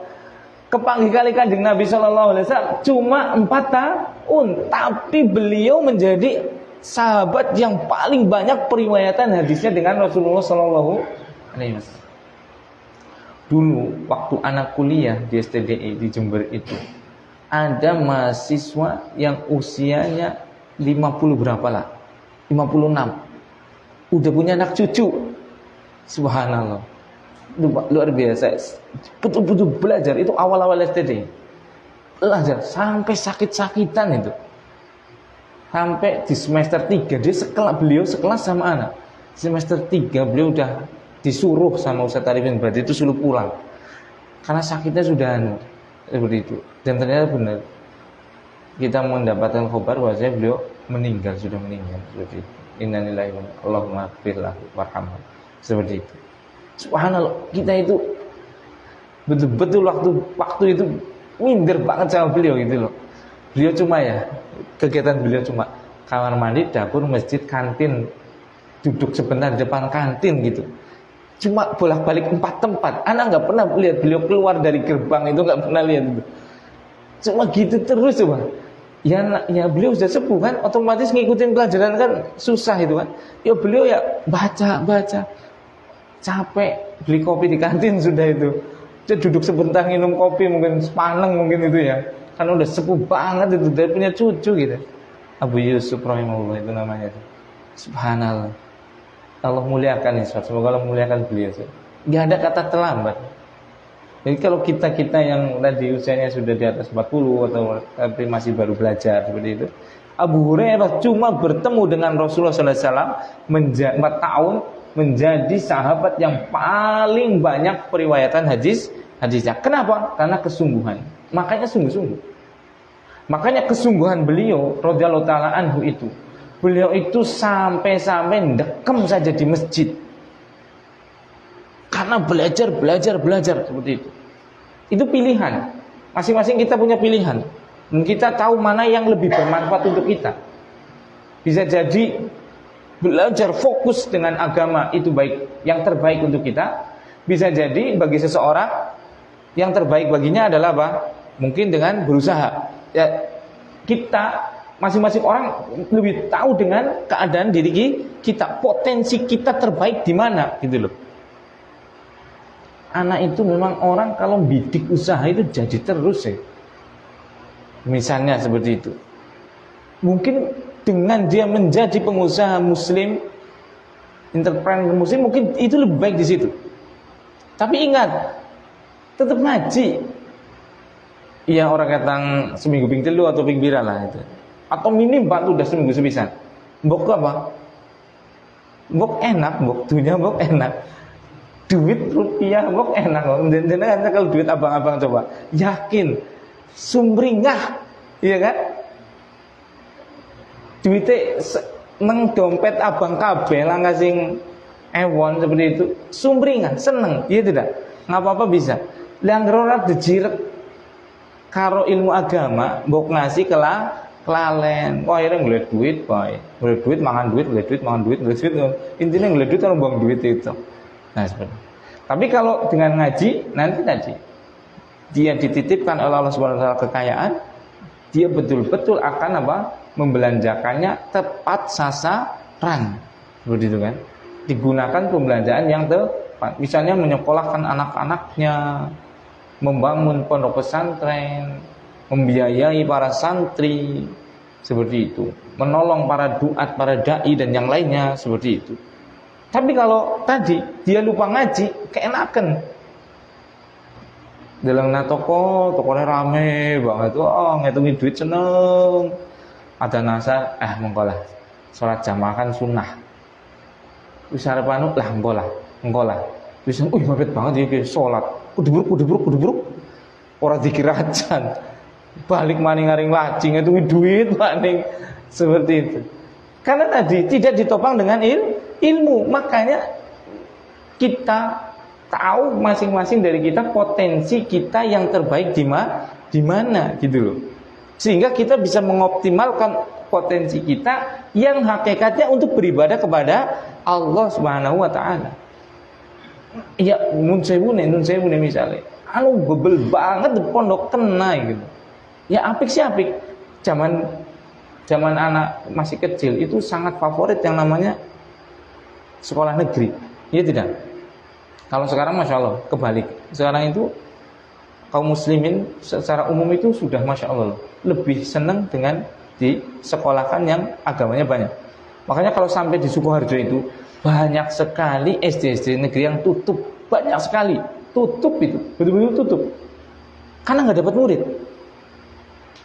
kepanggil kali Kanjeng Nabi Sallallahu Alaihi Wasallam cuma 4 tahun, tapi beliau menjadi sahabat yang paling banyak periwayatan hadisnya dengan Rasulullah Sallallahu Alaihi Wasallam. Dulu waktu anak kuliah di STDI di Jember itu, ada mahasiswa yang usianya 50 berapa lah, 56, udah punya anak cucu. Subhanallah, luar biasa. Betul-betul belajar. Itu awal-awal STD, belajar sampai sakit-sakitan itu. Sampai di semester 3 beliau sekelas sama anak. Semester 3 beliau udah disuruh sama Ustaz Arifin, berarti itu suruh pulang karena sakitnya sudah seperti itu. Dan ternyata benar, kita mendapatkan kabar bahwasanya beliau meninggal, sudah meninggal seperti itu. Innalillahi wa Allahumma ighfirlahu warhamhu, seperti itu. Subhanallah, kita itu betul-betul waktu itu minder banget sama beliau gitu loh. Beliau cuma ya, kegiatan beliau cuma kamar mandi, dapur, masjid, kantin, duduk sebentar di depan kantin gitu. Cuma bolak-balik 4 tempat. Anak nggak pernah lihat beliau keluar dari gerbang itu, nggak pernah lihat itu. Cuma gitu terus coba. Ya beliau sudah sepuh kan, otomatis ngikutin pelajaran kan susah itu kan. Ya beliau ya baca. Capek beli kopi di kantin sudah itu. Dia duduk sebentar minum kopi, mungkin sepaneng mungkin itu ya. Karena udah sepuh banget itu, dia punya cucu gitu. Abu Yusuf rahimahullah itu namanya itu. Subhanallah. Allah muliakan ya, semoga Allah muliakan beliau. Gak ada kata terlambat. Jadi kalau kita yang tadi usianya sudah di atas 40 atau tapi masih baru belajar seperti itu, Abu Hurairah cuma bertemu dengan Rasulullah SAW 4 tahun, menjadi sahabat yang paling banyak periwayatan hadisnya. Kenapa? Karena kesungguhan. Makanya sungguh-sungguh. Makanya kesungguhan beliau radhiyallahu taala anhu itu, beliau itu sampai ndekem saja di masjid. Karena belajar seperti itu. Itu pilihan. Masing-masing kita punya pilihan. Dan kita tahu mana yang lebih bermanfaat untuk kita. Bisa jadi belajar fokus dengan agama itu baik, yang terbaik untuk kita. Bisa jadi bagi seseorang yang terbaik baginya adalah apa? Mungkin dengan berusaha. Ya, kita masing-masing orang lebih tahu dengan keadaan diri kita, potensi kita terbaik di mana gitu loh. Anak itu memang orang kalau bidik usaha itu jadi terus ya. Misalnya seperti itu. Mungkin dengan dia menjadi pengusaha muslim, entrepreneur muslim, mungkin itu lebih baik di situ. Tapi ingat, tetap ngaji. Iya, orang katang seminggu ping telu atau ping pira lah itu. Atau minim bantu udah seminggu sepisan. Mbok apa? Mbok enak, mbok dunia mbok enak. Duit rupiah mbok enak. Dan kalau duit abang-abang coba, yakin sumringah, iya kan? Duitnya nang dompet abang kabeh lah sing ewon seperti itu, sumringah, seneng, iya tidak? Nggak apa-apa bisa. Yang ora dijirek karo ilmu agama, mbok ngasih kelalen. Wah, akhirnya ngeliat duit, boy. Ngeliat duit, mangan duit, ngeliat duit, mangan duit, ngeliat duit. Intinya ngeliat duit kalau buang duit itu. Nah, seperti itu. Tapi kalau dengan ngaji, nanti tadi dia dititipkan oleh Allah Subhanahu wa taala kekayaan, dia betul-betul akan apa? Membelanjakannya tepat sasaran. Seperti itu kan? Digunakan pembelanjaan yang tepat. Misalnya menyekolahkan anak-anaknya, membangun pondok pesantren, membiayai para santri, seperti itu. Menolong para duat, para dai dan yang lainnya, seperti itu. Tapi kalau tadi dia lupa ngaji, keenakan. Dalam tokonya rame banget, ngitungi duit seneng. Ada nasar, mengkolah. Sholat jamaah kan sunnah. Wis arep anu lah engkolah. Wis mepet banget ya sholat. Kudubruk. Ora dikira ajan. Balik maning ngaring laci ngitungi duit maning seperti itu. Karena tadi tidak ditopang dengan ilmu, makanya kita tahu masing-masing dari kita potensi kita yang terbaik di mana gitu loh. Sehingga kita bisa mengoptimalkan potensi kita yang hakikatnya untuk beribadah kepada Allah Subhanahu wa taala. Ya nun sewu nih misalnya. Anu bebel banget di pondok kena gitu. Ya apik. Zaman anak masih kecil itu sangat favorit yang namanya sekolah negeri. Iya tidak? Kalau sekarang Masya Allah kebalik. Sekarang itu kaum muslimin secara umum itu sudah Masya Allah lebih senang dengan disekolahkan yang agamanya banyak. Makanya kalau sampai di Sukoharjo itu banyak sekali SD negeri yang tutup. Banyak sekali. Tutup itu. Betul-betul tutup. Karena nggak dapat murid.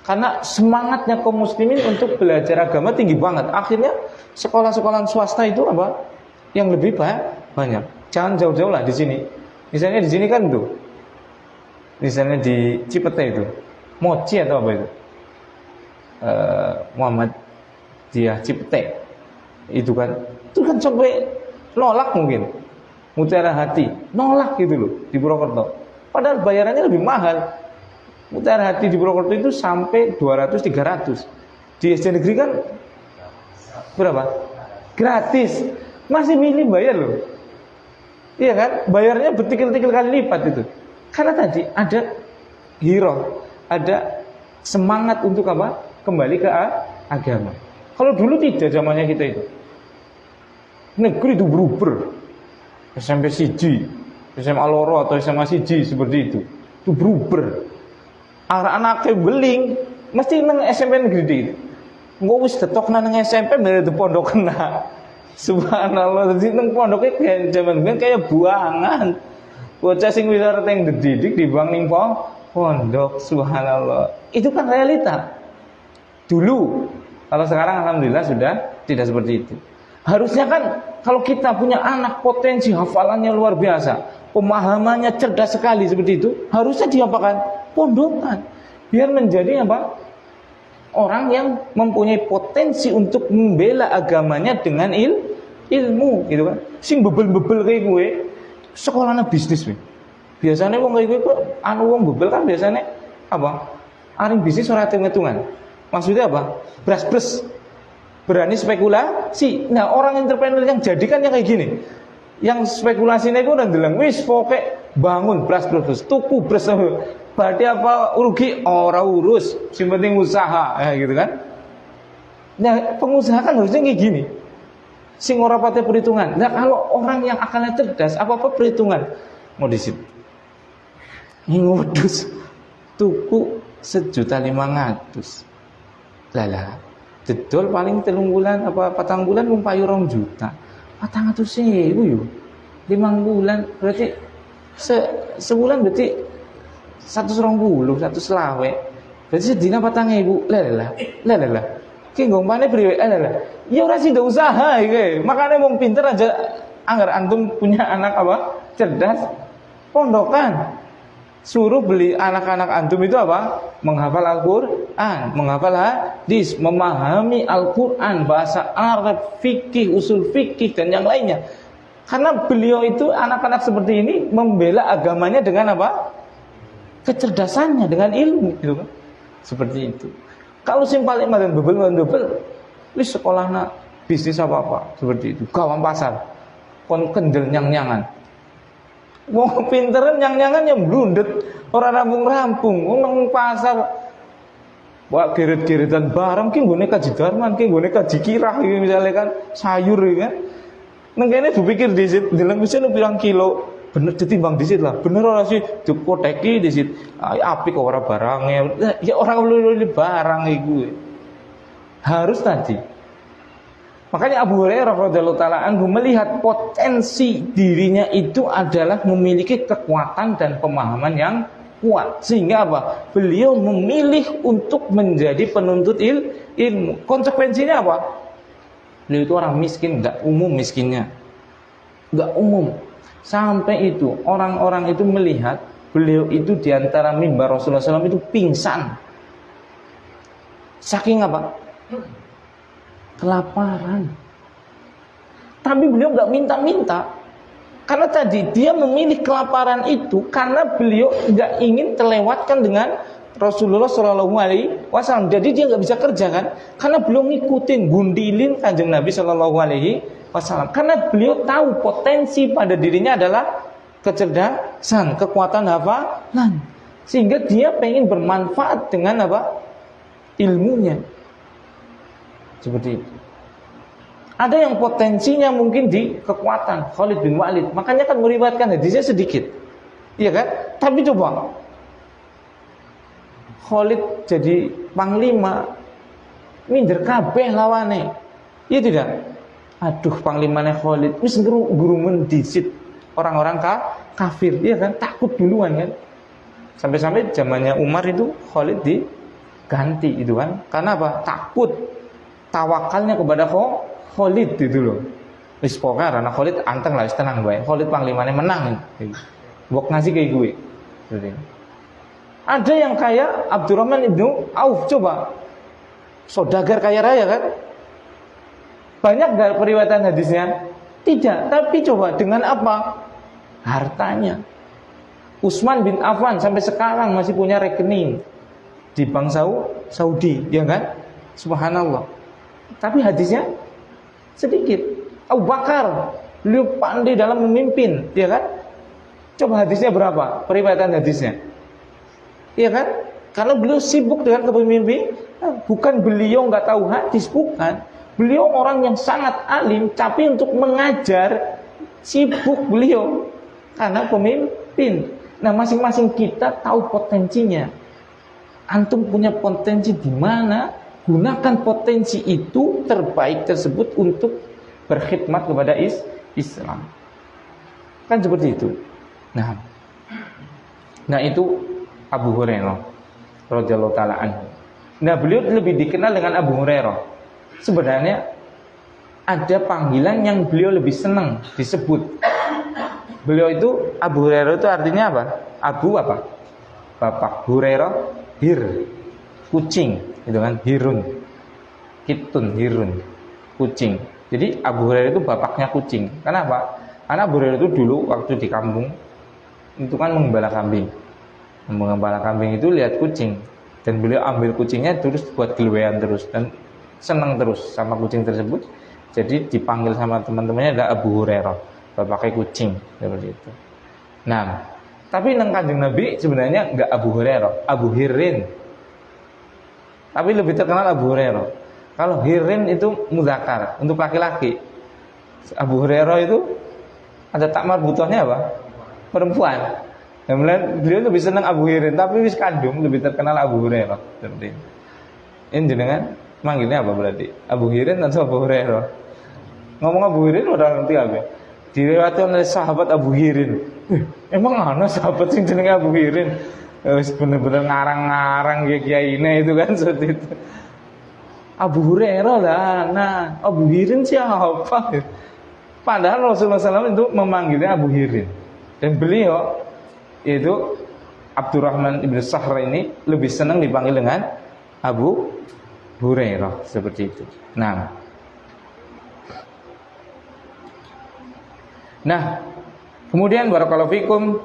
Karena semangatnya kaum muslimin untuk belajar agama tinggi banget. Akhirnya sekolah-sekolah swasta itu apa? Yang lebih banyak. Jangan jauh-jauh lah di sini. Misalnya di sini kan tuh. Misalnya di Cipete itu. Mochi atau apa itu? Muhammad dia Cipete. Itu kan sampai nolak mungkin. Mutiara Hati nolak gitu loh di Purwokerto. Padahal bayarannya lebih mahal. Mutiara Hati di Purwokerto itu sampai 200-300. Di SD negeri kan berapa? Gratis. Masih milih bayar loh. Iya kan? Bayarnya bertikil-tikil kali lipat itu. Karena tadi ada hero, ada semangat untuk apa? Kembali ke agama. Kalau dulu tidak zamannya kita itu. Negeri itu beruber. SMP siji, SMA loro atau SMA siji seperti itu. Itu beruber. Anak-anaknya beling mesti nang SMP negeri itu. Engko wis detok nang SMP dari pondok kena. Subhanallah, dadi nang pondoke kayak zaman ben kayak buangan. Bocah sing wis arep dididik dibang ning pondok, subhanallah. Itu kan realita. Dulu. Kalau sekarang alhamdulillah sudah tidak seperti itu. Harusnya kan kalau kita punya anak potensi hafalannya luar biasa, pemahamannya cerdas sekali seperti itu, harusnya diapakan? Pondokan. Biar menjadi apa? Orang yang mempunyai potensi untuk membela agamanya dengan ilmu gitu kan. Sing bebel-bebel kayak gue, sekolahnya bisnis we. Biasanya wong kayak gue wong bebel kan biasanya apa? Aring bisnis ora hitung-hitungan. Maksudnya apa? Bras-bras. Berani spekulasi. Nah, orang entrepreneur yang jadikan yang kayak gini. Yang spekulasinya itu udah bilang, wis pokok bangun bras-bras, tuku bras. Berarti apa rugi ora urus, yang penting usaha, gitu kan? Nah, pengusaha kan harusnya kayak gini. Sing ora pate perhitungan. Nah, kalau orang yang akalnya cerdas, apa-apa perhitungan. Mau disit. Ngudus tuku 1.500.000. Lah. Dedol paling 3 bulan apa 4 bulan payu 2 juta. 400.000 yo. 5 bulan berarti sebulan berarti 120, 120. Berarti sedina 4.000. Lah. Ki ngompane priwe? Lah. Ya ora sida usaha iki. Makane wong pinter aja anggar antum punya anak apa? Cerdas. Pondokan. Suruh beli anak-anak antum itu apa? Menghafal Al-Quran, menghafal hadis, memahami Al-Quran, bahasa Arab, fikih, usul fikih dan yang lainnya. Karena beliau itu anak-anak seperti ini membela agamanya dengan apa? Kecerdasannya, dengan ilmu gitu kan. Seperti itu. Kalau simpel dan bebel, di sekolahnya bisnis apa-apa seperti itu. Gawang pasar. Kon kendel nyang-nyangan. Wong pinteran nyang-nyangan yang blundet, ora rampung-rampung, wong pasar wak geret-geretan barang ki nggone kaji darman, ki nggone kaji kirah iki misalnya kan sayur iki kan. Nang kene dipikir disit, deleng mesin pirang kilo, bener ditimbang disit lah. Bener ora sih dipoteki disit. Apik kok ora barange. Ya ora perlu barang iku. Harus tadi. Makanya Abu Hurairah radhiyallahu taala anhu melihat potensi dirinya itu adalah memiliki kekuatan dan pemahaman yang kuat. Sehingga apa? Beliau memilih untuk menjadi penuntut ilmu. Konsekuensinya apa? Beliau itu orang miskin, enggak umum miskinnya. Enggak umum. Sampai itu orang-orang itu melihat beliau itu di antara mimbar Rasulullah SAW itu pingsan. Saking apa? Kelaparan. Tapi beliau enggak minta-minta. Karena tadi dia memilih kelaparan itu karena beliau enggak ingin terlewatkan dengan Rasulullah Shallallahu Alaihi Wasallam. Jadi dia nggak bisa kerja kan, karena belum ngikutin gundilin kanjeng Nabi Shallallahu Alaihi Wasallam. Karena beliau tahu potensi pada dirinya adalah kecerdasan, kekuatan hafalan, sehingga dia pengen bermanfaat dengan apa? Ilmunya. Seperti itu. Ada yang potensinya mungkin di kekuatan, Khalid bin Walid. Makanya kan meriwayatkan hadisnya sedikit, iya kan? Tapi coba. Khalid jadi panglima, minder kabeh lawane. Iya tidak? Aduh, panglimanya Khalid wis guru mendisit orang-orang kafir, iya kan? Takut duluan kan? Sampai-sampai zamannya Umar itu Khalid diganti itu kan? Karena apa? Takut tawakalnya kepada Khalid itu loh. Wis pokoknya karena Khalid anteng lah, wis tenang bae. Khalid panglimanya menang. Mbok ngasih kayak gue. Seperti ini. Ada yang kaya Abdurrahman ibnu Auf, coba saudagar kaya raya kan? Banyak gak periwayatan hadisnya? Tidak, tapi coba dengan apa? Hartanya. Utsman bin Affan sampai sekarang masih punya rekening di Bank Saudi, ya kan? Subhanallah. Tapi hadisnya sedikit. Abu Bakar, beliau pandai dalam memimpin, ya kan? Coba hadisnya berapa? Periwayatan hadisnya. Iya kan? Karena beliau sibuk dengan kepemimpinan. Bukan beliau nggak tahu hadis, bukan. Beliau orang yang sangat alim, tapi untuk mengajar sibuk beliau karena pemimpin. Nah, masing-masing kita tahu potensinya. Antum punya potensi di mana? Gunakan potensi itu terbaik tersebut untuk berkhidmat kepada Islam. Kan seperti itu. Nah itu Abu Hurairah radhiyallahu taala anhu. Nah, beliau lebih dikenal dengan Abu Hurairah. Sebenarnya ada panggilan yang beliau lebih senang disebut. Beliau itu Abu Hurairah itu artinya apa? Abu apa? Bapak. Hurairah hir, kucing, itu kan hirun. Kitun hirun, kucing. Jadi Abu Hurairah itu bapaknya kucing. Kenapa? Karena Abu Hurairah itu dulu waktu di kampung itu kan mengembala kambing. Mengembala kambing itu lihat kucing dan beliau ambil kucingnya terus buat gelewean terus dan senang terus sama kucing tersebut. Jadi dipanggil sama teman-temannya adalah Abu Hurairah, bapaknya kucing, seperti itu. Nah, tapi nang kanjeng Nabi sebenarnya enggak Abu Hurairah, Abu Hirin. Tapi lebih terkenal Abu Hurairah. Kalau Hirin itu mudzakkar untuk laki-laki. Abu Hurairah itu ada takmar butuhnya apa? Perempuan. Kemudian beliau lebih senang Abu Hirin, tapi wis kandung lebih terkenal Abu Hurairah. Seperti ini. Ini jenengan manggilnya apa berarti? Abu Hirin atau Abu Hurairah? Ngomong Abu Hirin udah ngerti apa? Diriwayatkan oleh sahabat Abu Hirin. Emang ana sahabat sing jenenge Abu Hirin? Wis bener-bener ngarang-ngarang kiai-kiyaine itu kan seperti itu. Abu Hurairah lah. Nah, Abu Hirin siapa? Padahal Rasulullah SAW itu memanggilnya Abu Hirin. Dan beliau yaitu Abdurrahman ibn Sahr ini lebih senang dipanggil dengan Abu Hurairah, seperti itu. Nah, Nah, kemudian barakallahu fikum,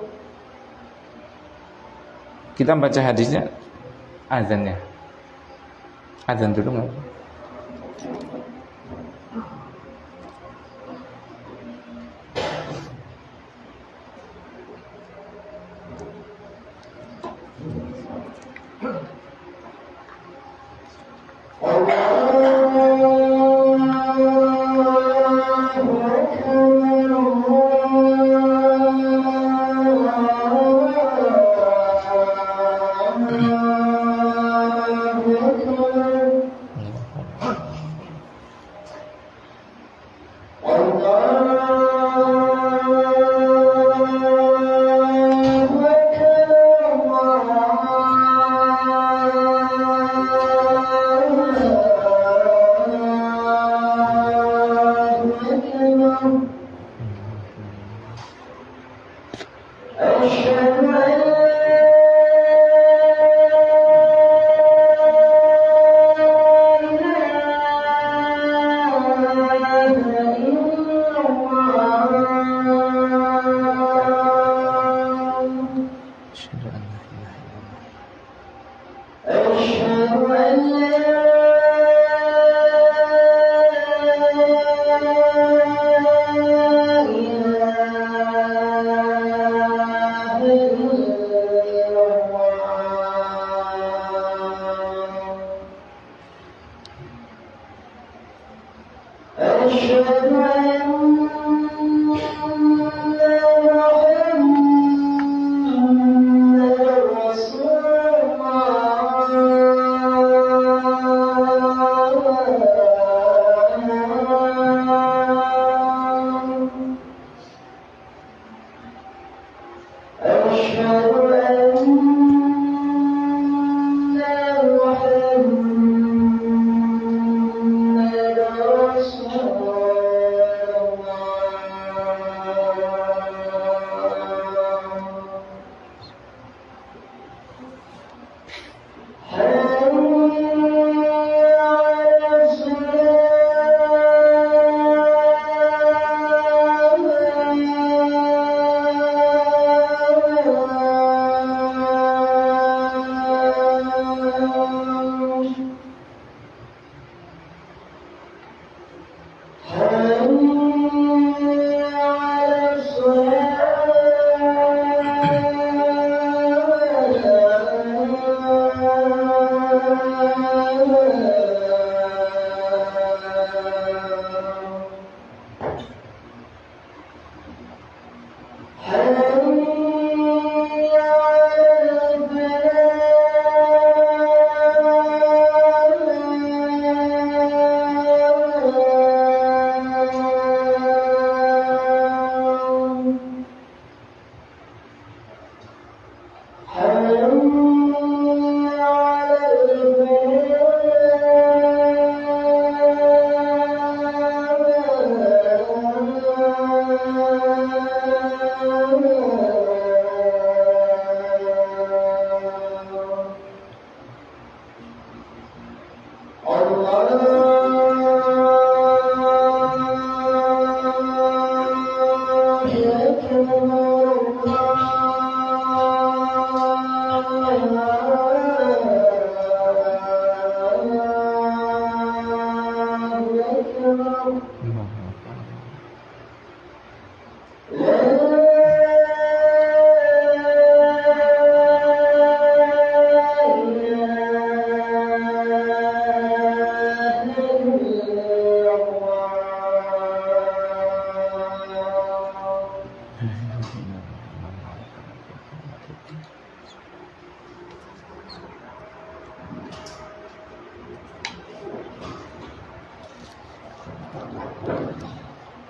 kita baca hadisnya, azannya. Azan dulu nggak?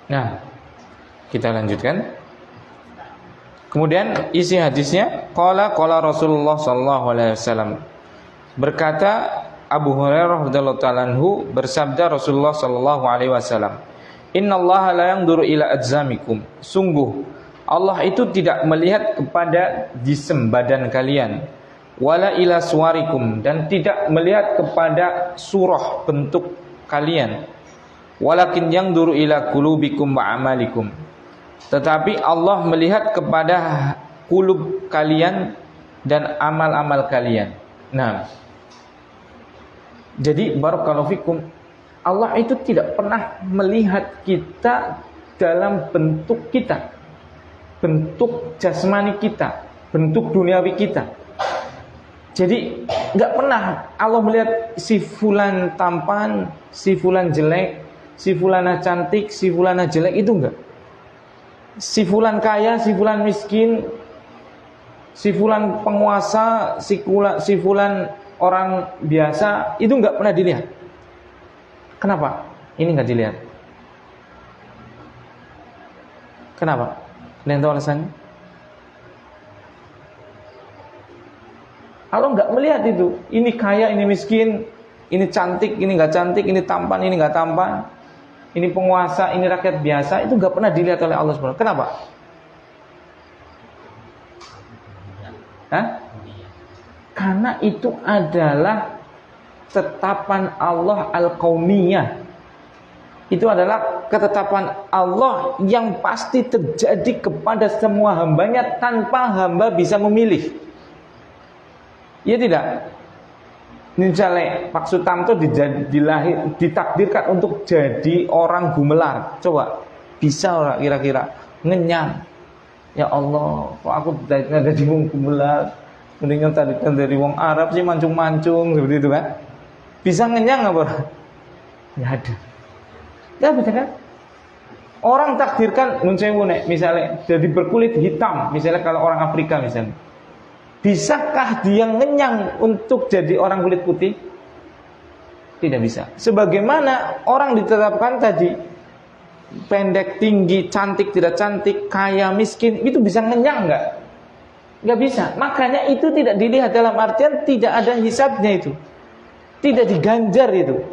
Nah, kita lanjutkan. Kemudian isi hadisnya, qala Rasulullah sallallahu alaihi wasallam. Berkata Abu Hurairah radhiyallahu ta'ala anhu, bersabda Rasulullah sallallahu alaihi wasallam, "Innallaha la yanzuru ila ajzamikum." Sungguh Allah itu tidak melihat kepada jisim badan kalian, wala ila suwarikum, dan tidak melihat kepada surah bentuk kalian, walakin yanzuru ila qulubikum wa amalikum. tetapi Allah melihat kepada qulub kalian dan amal-amal kalian. Nah, jadi barakallahu fikum, Allah itu tidak pernah melihat kita dalam bentuk kita, bentuk jasmani kita, bentuk duniawi kita. Jadi nggak pernah Allah melihat si fulan tampan, si fulan jelek, si fulana cantik, si fulana jelek, itu enggak. Si fulan kaya, si fulan miskin, si fulan penguasa, si fulan orang biasa, itu enggak pernah dilihat. Kenapa? Ini enggak dilihat. Kenapa? Kalian tahu alasannya? Allah nggak melihat itu. Ini kaya, ini miskin, ini cantik, ini nggak cantik, ini tampan, ini nggak tampan, ini penguasa, ini rakyat biasa. Itu nggak pernah dilihat oleh Allah SWT. Kenapa? Hah? Karena itu adalah ketetapan Allah al-kauniyah. Itu adalah ketetapan Allah yang pasti terjadi kepada semua hambanya tanpa hamba bisa memilih. Iya tidak? Misalnya Pak Sutamto ditakdirkan untuk jadi orang Gumelar. Coba, bisa orang kira-kira ngenyang? Ya Allah, kok aku dari wong Gumelar, mendingan tadi dari wong Arab sih mancung-mancung seperti itu kan? Bisa ngenyang apa? Nggak ada. Ya betul kan? Orang takdirkan misalnya jadi berkulit hitam, misalnya kalau orang Afrika misalnya. Bisakah dia ngenyang untuk jadi orang kulit putih? Tidak bisa. Sebagaimana orang ditetapkan tadi, pendek, tinggi, cantik, tidak cantik, kaya, miskin, itu bisa ngenyang nggak? Nggak bisa. Makanya itu tidak dilihat dalam artian tidak ada hisabnya itu. Tidak diganjar itu.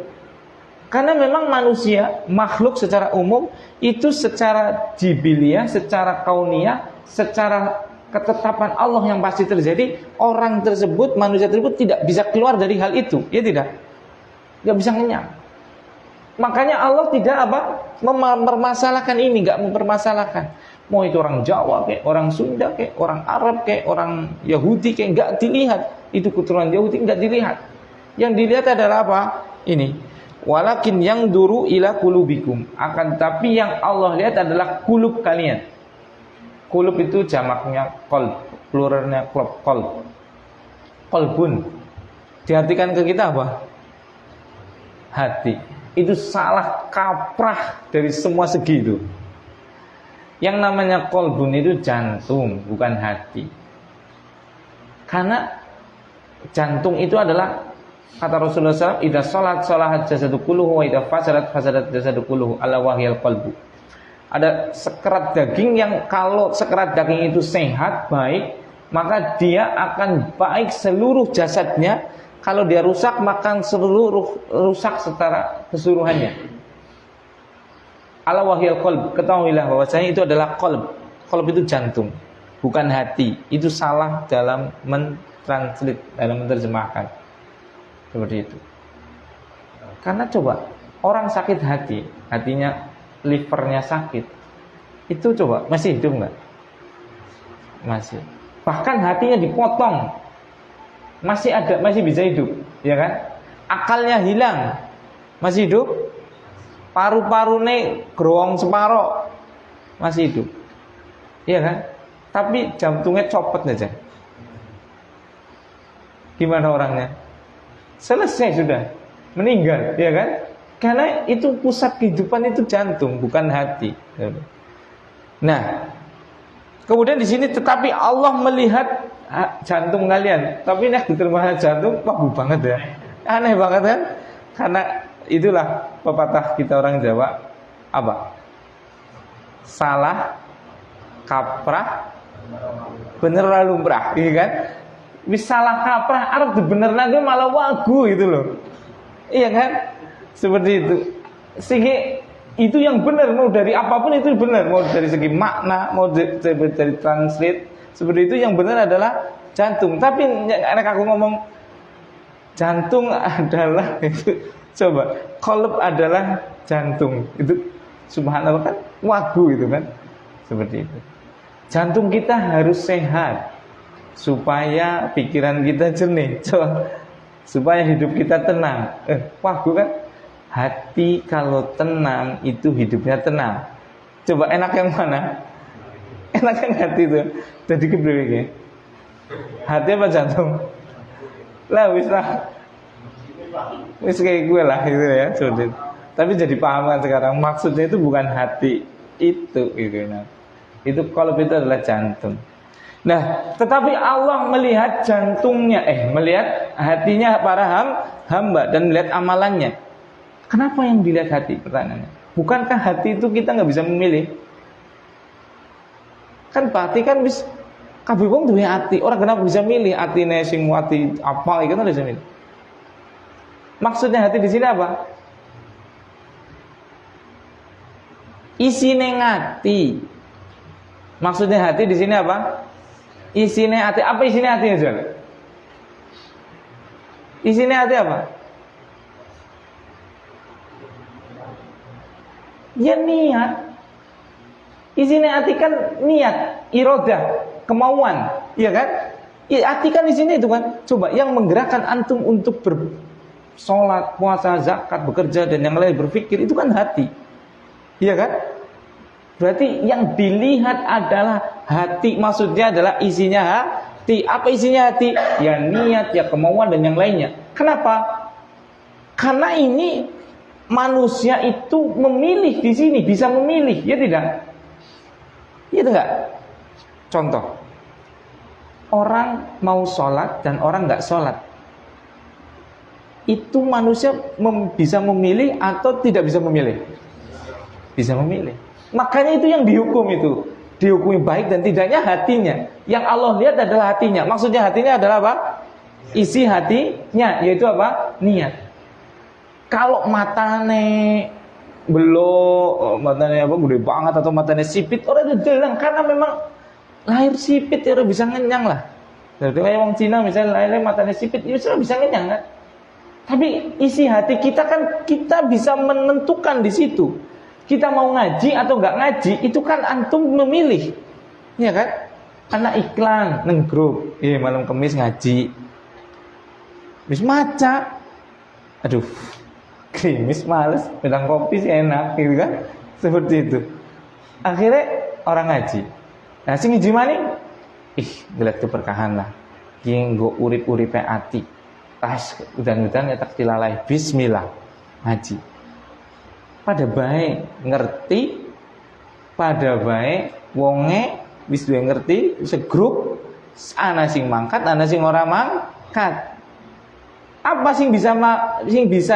Karena memang manusia, makhluk secara umum, itu secara jibiliyah, secara kauniyah, secara ketetapan Allah yang pasti terjadi, orang tersebut, manusia tersebut tidak bisa keluar dari hal itu, ya tidak? Nggak bisa ngenyang. Makanya Allah tidak mempermasalahkan ini, nggak mempermasalahkan. Mau itu orang Jawa, kayak orang Sunda, kayak orang Arab, kayak orang Yahudi, kayak nggak dilihat. Itu keturunan Yahudi nggak dilihat. Yang dilihat adalah apa? Ini. Walakin yang duru ila kulubikum. Akan tapi yang Allah lihat adalah kulub kalian. Kulub itu jamaknya qalb, pluralnya qalb. Qalbun. Diartikan ke kita apa? Hati. Itu salah kaprah dari semua segi itu. Yang namanya qalbun itu jantung, bukan hati. Karena jantung itu adalah kata Rasulullah SAW, idza sholahat jasadu kulluhu wa idza fasadat jasadu kulluhu, ala wahyal qalbu. Ada sekerat daging yang kalau sekerat daging itu sehat, baik, maka dia akan baik seluruh jasadnya. Kalau dia rusak, maka rusak secara keseluruhannya. Ala wahyal qalb, ketahuilah bahwasanya itu adalah qalb. Qalb itu jantung, bukan hati. Itu salah dalam mentranslate, dalam menerjemahkan. Seperti itu. Karena coba, orang sakit hati, hatinya, livernya sakit, itu coba masih hidup nggak? Masih. Bahkan hatinya dipotong, masih ada, masih bisa hidup, ya kan? Akalnya hilang, masih hidup. Paru-parune gerowong separo, masih hidup, ya kan? Tapi jantungnya copot aja. Gimana orangnya? Selesai sudah, meninggal, ya kan? Karena itu pusat kehidupan itu jantung, bukan hati. Nah, kemudian di sini tetapi Allah melihat jantung kalian. Tapi ini diterima jantung, bagus banget ya. Aneh banget kan? Karena itulah pepatah kita orang Jawa, apa? Salah kaprah bener lumrah, iya kan? Wis salah kaprah arep bener lagi malah wagu itu loh. Iya kan? Seperti itu. Sehingga itu yang benar, mau dari apapun itu benar, mau dari segi makna, mau dari translate, seperti itu yang benar adalah jantung. Tapi anak aku ngomong jantung adalah itu, coba qalb adalah jantung, itu subhanallah kan wagu itu kan. Seperti itu. Jantung kita harus sehat supaya pikiran kita jernih, supaya hidup kita tenang. Kan? Hati kalau tenang itu hidupnya tenang. Coba enak yang mana? Enak yang hati itu. Jadi keberapa? Hati apa jantung? Lah wis kayak gue lah gitu ya, sudah. Tapi jadi paham kan sekarang, maksudnya itu bukan hati itu gitu. Nah, itu kalau itu adalah jantung. Nah, tetapi Allah melihat jantungnya, melihat hatinya para hamba dan melihat amalannya. Kenapa yang dilihat hati? Pertanyaannya. Bukankah hati itu kita nggak bisa memilih? Kan hati kan bisa. Kabeh wong duwe ati, orang kenapa bisa milih atine sing ati apa iki kan bisa milih. Maksudnya hati di sini apa? Isine ngati. Maksudnya hati di sini apa? Isine hati. Apa isine hati aja? Isine hati apa? Ya niat. Isine hati kan niat, irodah, kemauan, iya kan? Ya, hati kan di sini itu kan. Coba yang menggerakkan antum untuk bersolat, puasa, zakat, bekerja dan yang lain berpikir itu kan hati. Iya kan? Berarti yang dilihat adalah hati, maksudnya adalah isinya hati. Apa isinya hati? Ya niat, ya kemauan dan yang lainnya. Kenapa? Karena ini manusia itu memilih di sini, bisa memilih, ya tidak? Iya tidak? Contoh, orang mau sholat dan orang nggak sholat, itu manusia bisa memilih atau tidak bisa memilih? Bisa memilih. Makanya itu yang dihukum itu, dihukumi baik dan tidaknya hatinya. Yang Allah lihat adalah hatinya. Maksudnya hatinya adalah apa? Isi hatinya, yaitu apa? Niat. Kalau matane belok, matane apa gede banget atau matane sipit, orang itu delang karena memang lahir sipit ya bisa ngenyang lah. Jadi kayak orang Cina misalnya lahir matane sipit, ya sudah bisa ngenyang kan. Tapi isi hati kita kan kita bisa menentukan di situ. Kita mau ngaji atau nggak ngaji, itu kan antum memilih, ya kan? Karena iklan neng grup, malam Kamis ngaji, bis maca, aduh, krimis males, pedang kopi sih enak, gitu kan? Seperti itu. Akhirnya orang ngaji. Nah, sing ngaji maning, gelet keberkahan lah. Yang go urip-uripe ati. Tas udan-udan ya tak tilalai. Bismillah ngaji. Pada baik ngerti, pada baik wonge wis duwe ngerti, segrup ana sing mangkat, ana sing ora mangkat. Apa sing bisa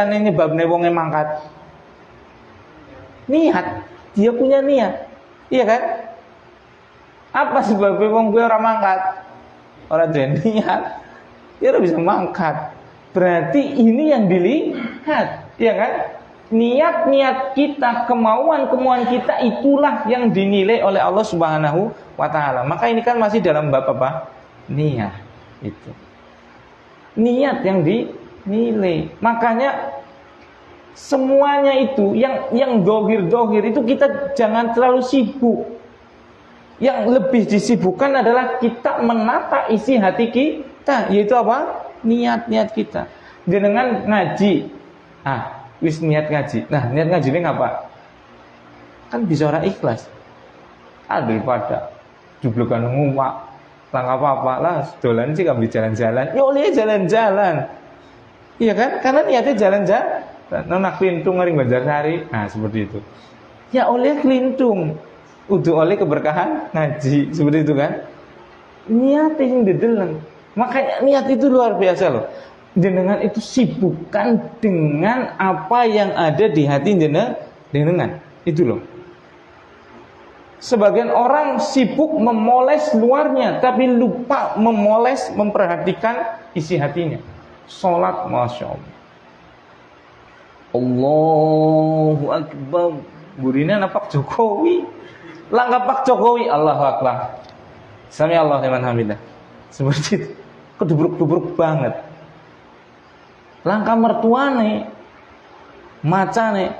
nyebabne wonge mangkat? Niat. Dia punya niat. Iya kan? Apa sebabnya wong kuwi ora mangkat? Ora duwe niat. Dia ora bisa mangkat. Berarti ini yang dilihat, iya kan? Niat-niat kita, kemauan-kemauan kita itulah yang dinilai oleh Allah Subhanahu wa taala. Maka ini kan masih dalam bab apa? Niat itu. Niat yang dinilai. Makanya semuanya itu yang dohir itu kita jangan terlalu sibuk. Yang lebih disibukkan adalah kita menata isi hati kita, yaitu apa? Niat-niat kita. Dengan ngaji. Wis niat ngaji. Nah, niat ngaji ini ngapa? Kan bisa orang ikhlas. Daripada jublukan ngumak, tangkap apa lah, dolan sih kami jalan-jalan. Ya oleh jalan-jalan. Iya kan? Karena niatnya jalan-jalan. Nak kelintung ngering Banjarsari. Nah, seperti itu. Ya oleh kelintung. Udah oleh keberkahan ngaji, seperti itu kan? Niat yang dideleng. Makanya niat itu luar biasa loh. Jenengan itu sibukkan dengan apa yang ada di hati jenengan. Itu loh. Sebagian orang sibuk memoles luarnya, tapi lupa memoles, memperhatikan isi hatinya. Sholat, Masya Allah. Allahu Akbar. Burina napak Jokowi. Langkah Pak Jokowi, Allahu Akbar. Sami Allah liman hamidah. Seperti itu. Kedubruk-dubruk banget. Langkah mertuane, macane,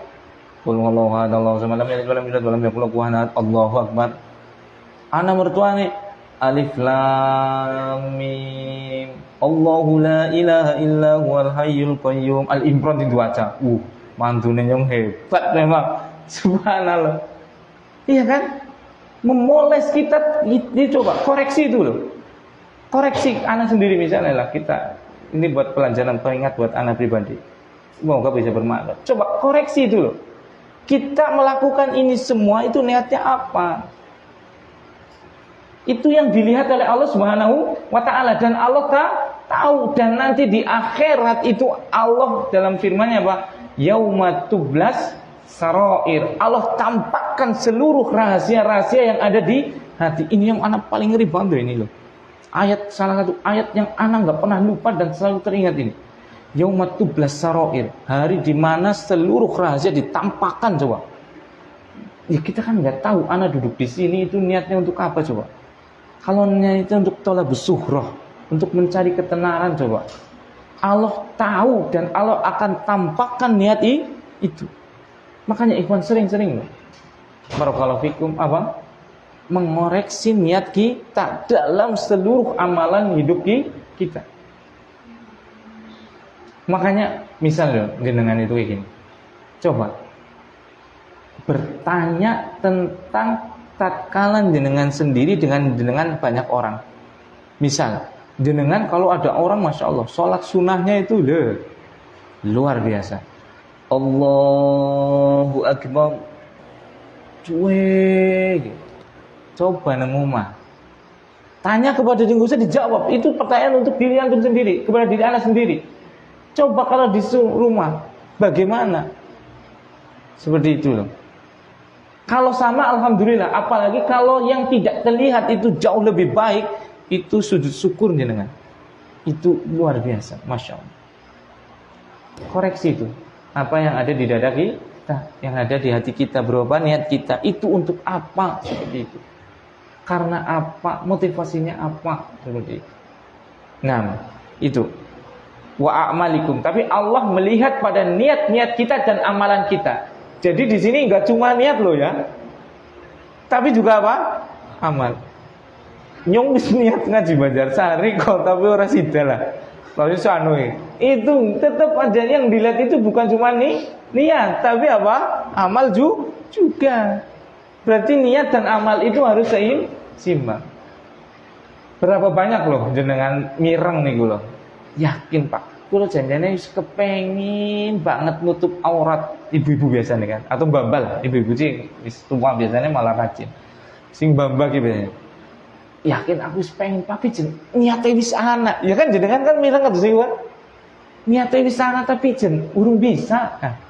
qul huwallahu ahad Allahu samad lam yalid walam yulad walam yakul lahu kufuwan ahad. Allahu Akbar. Ana mertuane alif lam mim. Allahu la ilaha illa huwal hayyul qayyum. Al-Imran diwaca. Mantune yang hebat memang. Subhanallah. Iya kan? Memoles kita, coba koreksi itu loh. Koreksi anak sendiri misalnya lah kita. Ini buat pelajaran pengingat buat anak pribadi. Semoga bisa bermakna. Coba koreksi itu loh. Kita melakukan ini semua itu niatnya apa? Itu yang dilihat oleh Allah Subhanahu wa taala dan Allah tahu, dan nanti di akhirat itu Allah dalam firman-Nya apa? Yauma tublas sarair. Allah tampakkan seluruh rahasia-rahasia yang ada di hati. Ini yang anak paling ngeri banget ini loh. Ayat, salah satu ayat yang anak nggak pernah lupa dan selalu teringat ini. Yauma tublas sarair. Hari di mana seluruh rahasia ditampakkan coba. Ya kita kan nggak tahu anak duduk di sini itu niatnya untuk apa coba. Kalau niatnya untuk thalabus suhroh, untuk mencari ketenaran coba. Allah tahu dan Allah akan tampakkan niat itu. Makanya ikhwan sering-sering barakallahu fikum apa? Mengoreksi niat kita dalam seluruh amalan hidup kita. Makanya misalnya dengan itu kayak gini. Coba bertanya tentang tatkala jenengan sendiri dengan banyak orang. Misal, jenengan kalau ada orang Masya Allah sholat sunnahnya itu luar biasa. Allahu Akbar. Cuek. Coba nemu mah. Tanya kepada diri saya dijawab. Itu pertanyaan untuk diri antum sendiri, kepada diri anak sendiri. Coba kalau di rumah, bagaimana? Seperti itu loh. Kalau sama alhamdulillah, apalagi kalau yang tidak terlihat itu jauh lebih baik, itu sujud syukur jenengan. Itu luar biasa, Masya Allah. Koreksi itu. Apa yang ada di dada kita, yang ada di hati kita, berapa niat kita, itu untuk apa? Seperti itu. Karena apa? Motivasinya apa? Seperti itu. Nah, itu. Wa a'malikum. Tapi Allah melihat pada niat-niat kita dan amalan kita. Jadi di sini nggak cuma niat loh ya, tapi juga apa? Amal. Nyong wis niat ngaji Banjarsari kok, tapi orang sida lah. Lalu sanoi. Itu tetap aja yang dilihat itu bukan cuma niat, tapi apa? Amal juga. Berarti niat dan amal itu harus seimbang. Berapa banyak loh jenengan mireng nih loh. Yakin Pak. Kulo janjane wis kepengin banget nutup aurat ibu-ibu biasanya kan, atau mbak-mbak, ibu-ibu sih wis tua biasanya malah rajin. Sing mbak-mbak iki biasanya. Yakin aku wis pengen tapi niate wis ana. Ya kan jenengan kan mireng kan sih kan. Niate wis ana tapi urung bisa. Nah,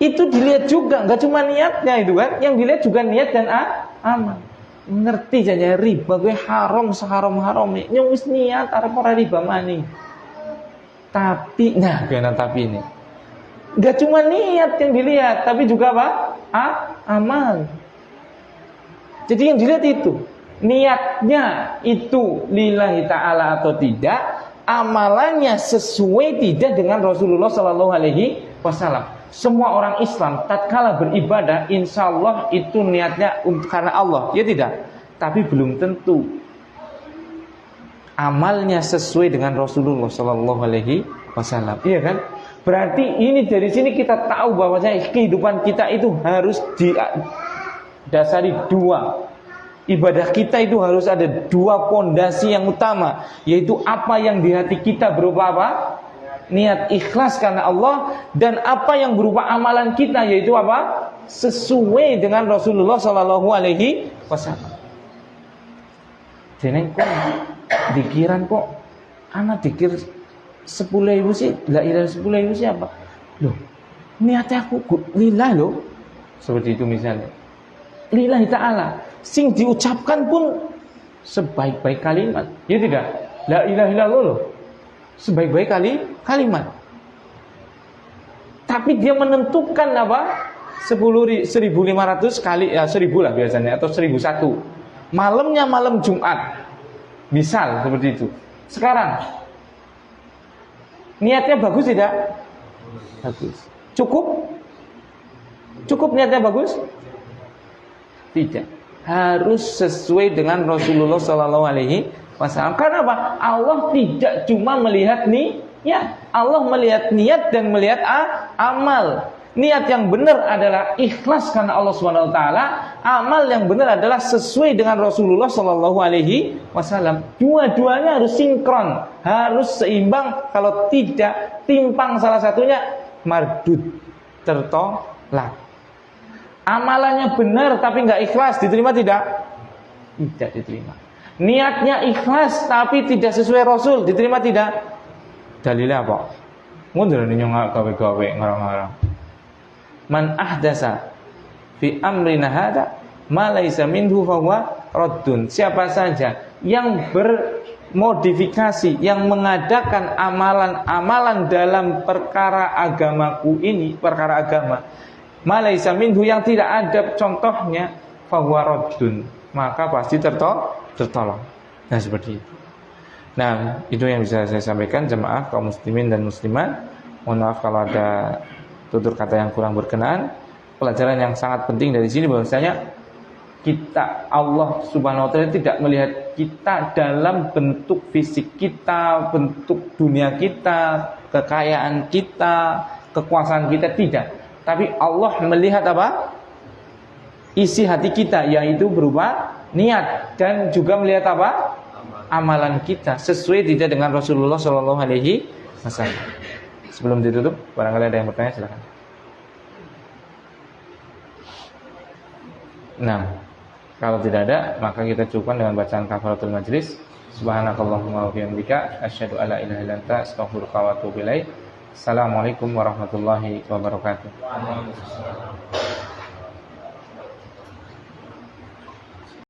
itu dilihat juga, enggak cuma niatnya itu kan, yang dilihat juga niat dan amal. Ngerti janjane riba gue haram seharam-haram nih. Nyong wis niat arep ora riba maning. Tapi, nah, benar tapi ini gak cuma niat yang dilihat, tapi juga apa? Amal. Jadi yang dilihat itu niatnya itu lillahi ta'ala atau tidak, amalannya sesuai tidak dengan Rasulullah Sallallahu Alaihi Wasallam. Semua orang Islam tatkala beribadah, insya Allah itu niatnya karena Allah, ya tidak. Tapi belum tentu amalnya sesuai dengan Rasulullah Sallallahu Alaihi Wasallam, iya kan? Berarti ini dari sini kita tahu bahwasanya kehidupan kita itu harus didasari dua. Ibadah kita itu harus ada dua pondasi yang utama, yaitu apa yang di hati kita berupa apa? Niat ikhlas karena Allah, dan apa yang berupa amalan kita yaitu apa? Sesuai dengan Rasulullah Sallallahu Alaihi Wasallam. Jeneng kok dikiran kok anak dikir 10.000 sih, la ilaha 10.000 sih apa? Loh, niatnya aku lillah loh. Seperti itu misalnya. Lillahi ta'ala. Sing diucapkan pun sebaik-baik kalimat. Ya tidak? La ilaha illallah loh. Sebaik-baik kalimat. Tapi dia menentukan apa? 1.500 kali, ya 1.000 lah biasanya, atau 1.001. Malamnya malam Jumat, misal seperti itu. Sekarang niatnya bagus tidak? Bagus. Cukup niatnya bagus? Tidak. harus sesuai dengan Rasulullah Shallallahu Alaihi Wasallam. Karena apa? Allah tidak cuma melihat niat, Allah melihat niat dan melihat amal. Niat yang benar adalah ikhlas karena Allah Subhanahu Wa Taala. Amal yang benar adalah sesuai dengan Rasulullah Shallallahu Alaihi Wasallam. Dua-duanya harus sinkron, harus seimbang. Kalau tidak timpang salah satunya, mardud, tertolak. Amalannya benar tapi nggak ikhlas, diterima tidak? Tidak diterima. Niatnya ikhlas tapi tidak sesuai Rasul, diterima tidak? Dalilnya apa? Mundur nih nyong gawe-gawe ngarang-ngarang. Man ahdasa fi amrina hada ma laisa minhu fahuwa raddun. Siapa saja yang bermodifikasi, yang mengadakan amalan-amalan dalam perkara agamaku ini, perkara agama, ma laisa minhu, yang tidak ada contohnya, fahuwa raddun, maka pasti tertolong. Nah, seperti itu. Nah, itu yang bisa saya sampaikan jemaah kaum muslimin dan muslimat. Mohon maaf kalau ada tutur kata yang kurang berkenan. Pelajaran yang sangat penting dari sini bahwasanya kita, Allah Subhanahu wa taala tidak melihat kita dalam bentuk fisik kita, bentuk dunia kita, kekayaan kita, kekuasaan kita, tidak. Tapi Allah melihat apa? Isi hati kita, yaitu berupa niat, dan juga melihat apa? Amalan kita sesuai tidak dengan Rasulullah Shallallahu Alaihi Wasallam. Sebelum ditutup, barangkali ada yang bertanya, silakan. Nah, kalau tidak ada, maka kita cukupkan dengan bacaan kafaratul majlis. Subhanakallahumma wa bihamdika, asyhadu alla ilaha illa anta, astaghfiruka wa atubu ilaik. Assalamualaikum warahmatullahi wabarakatuh.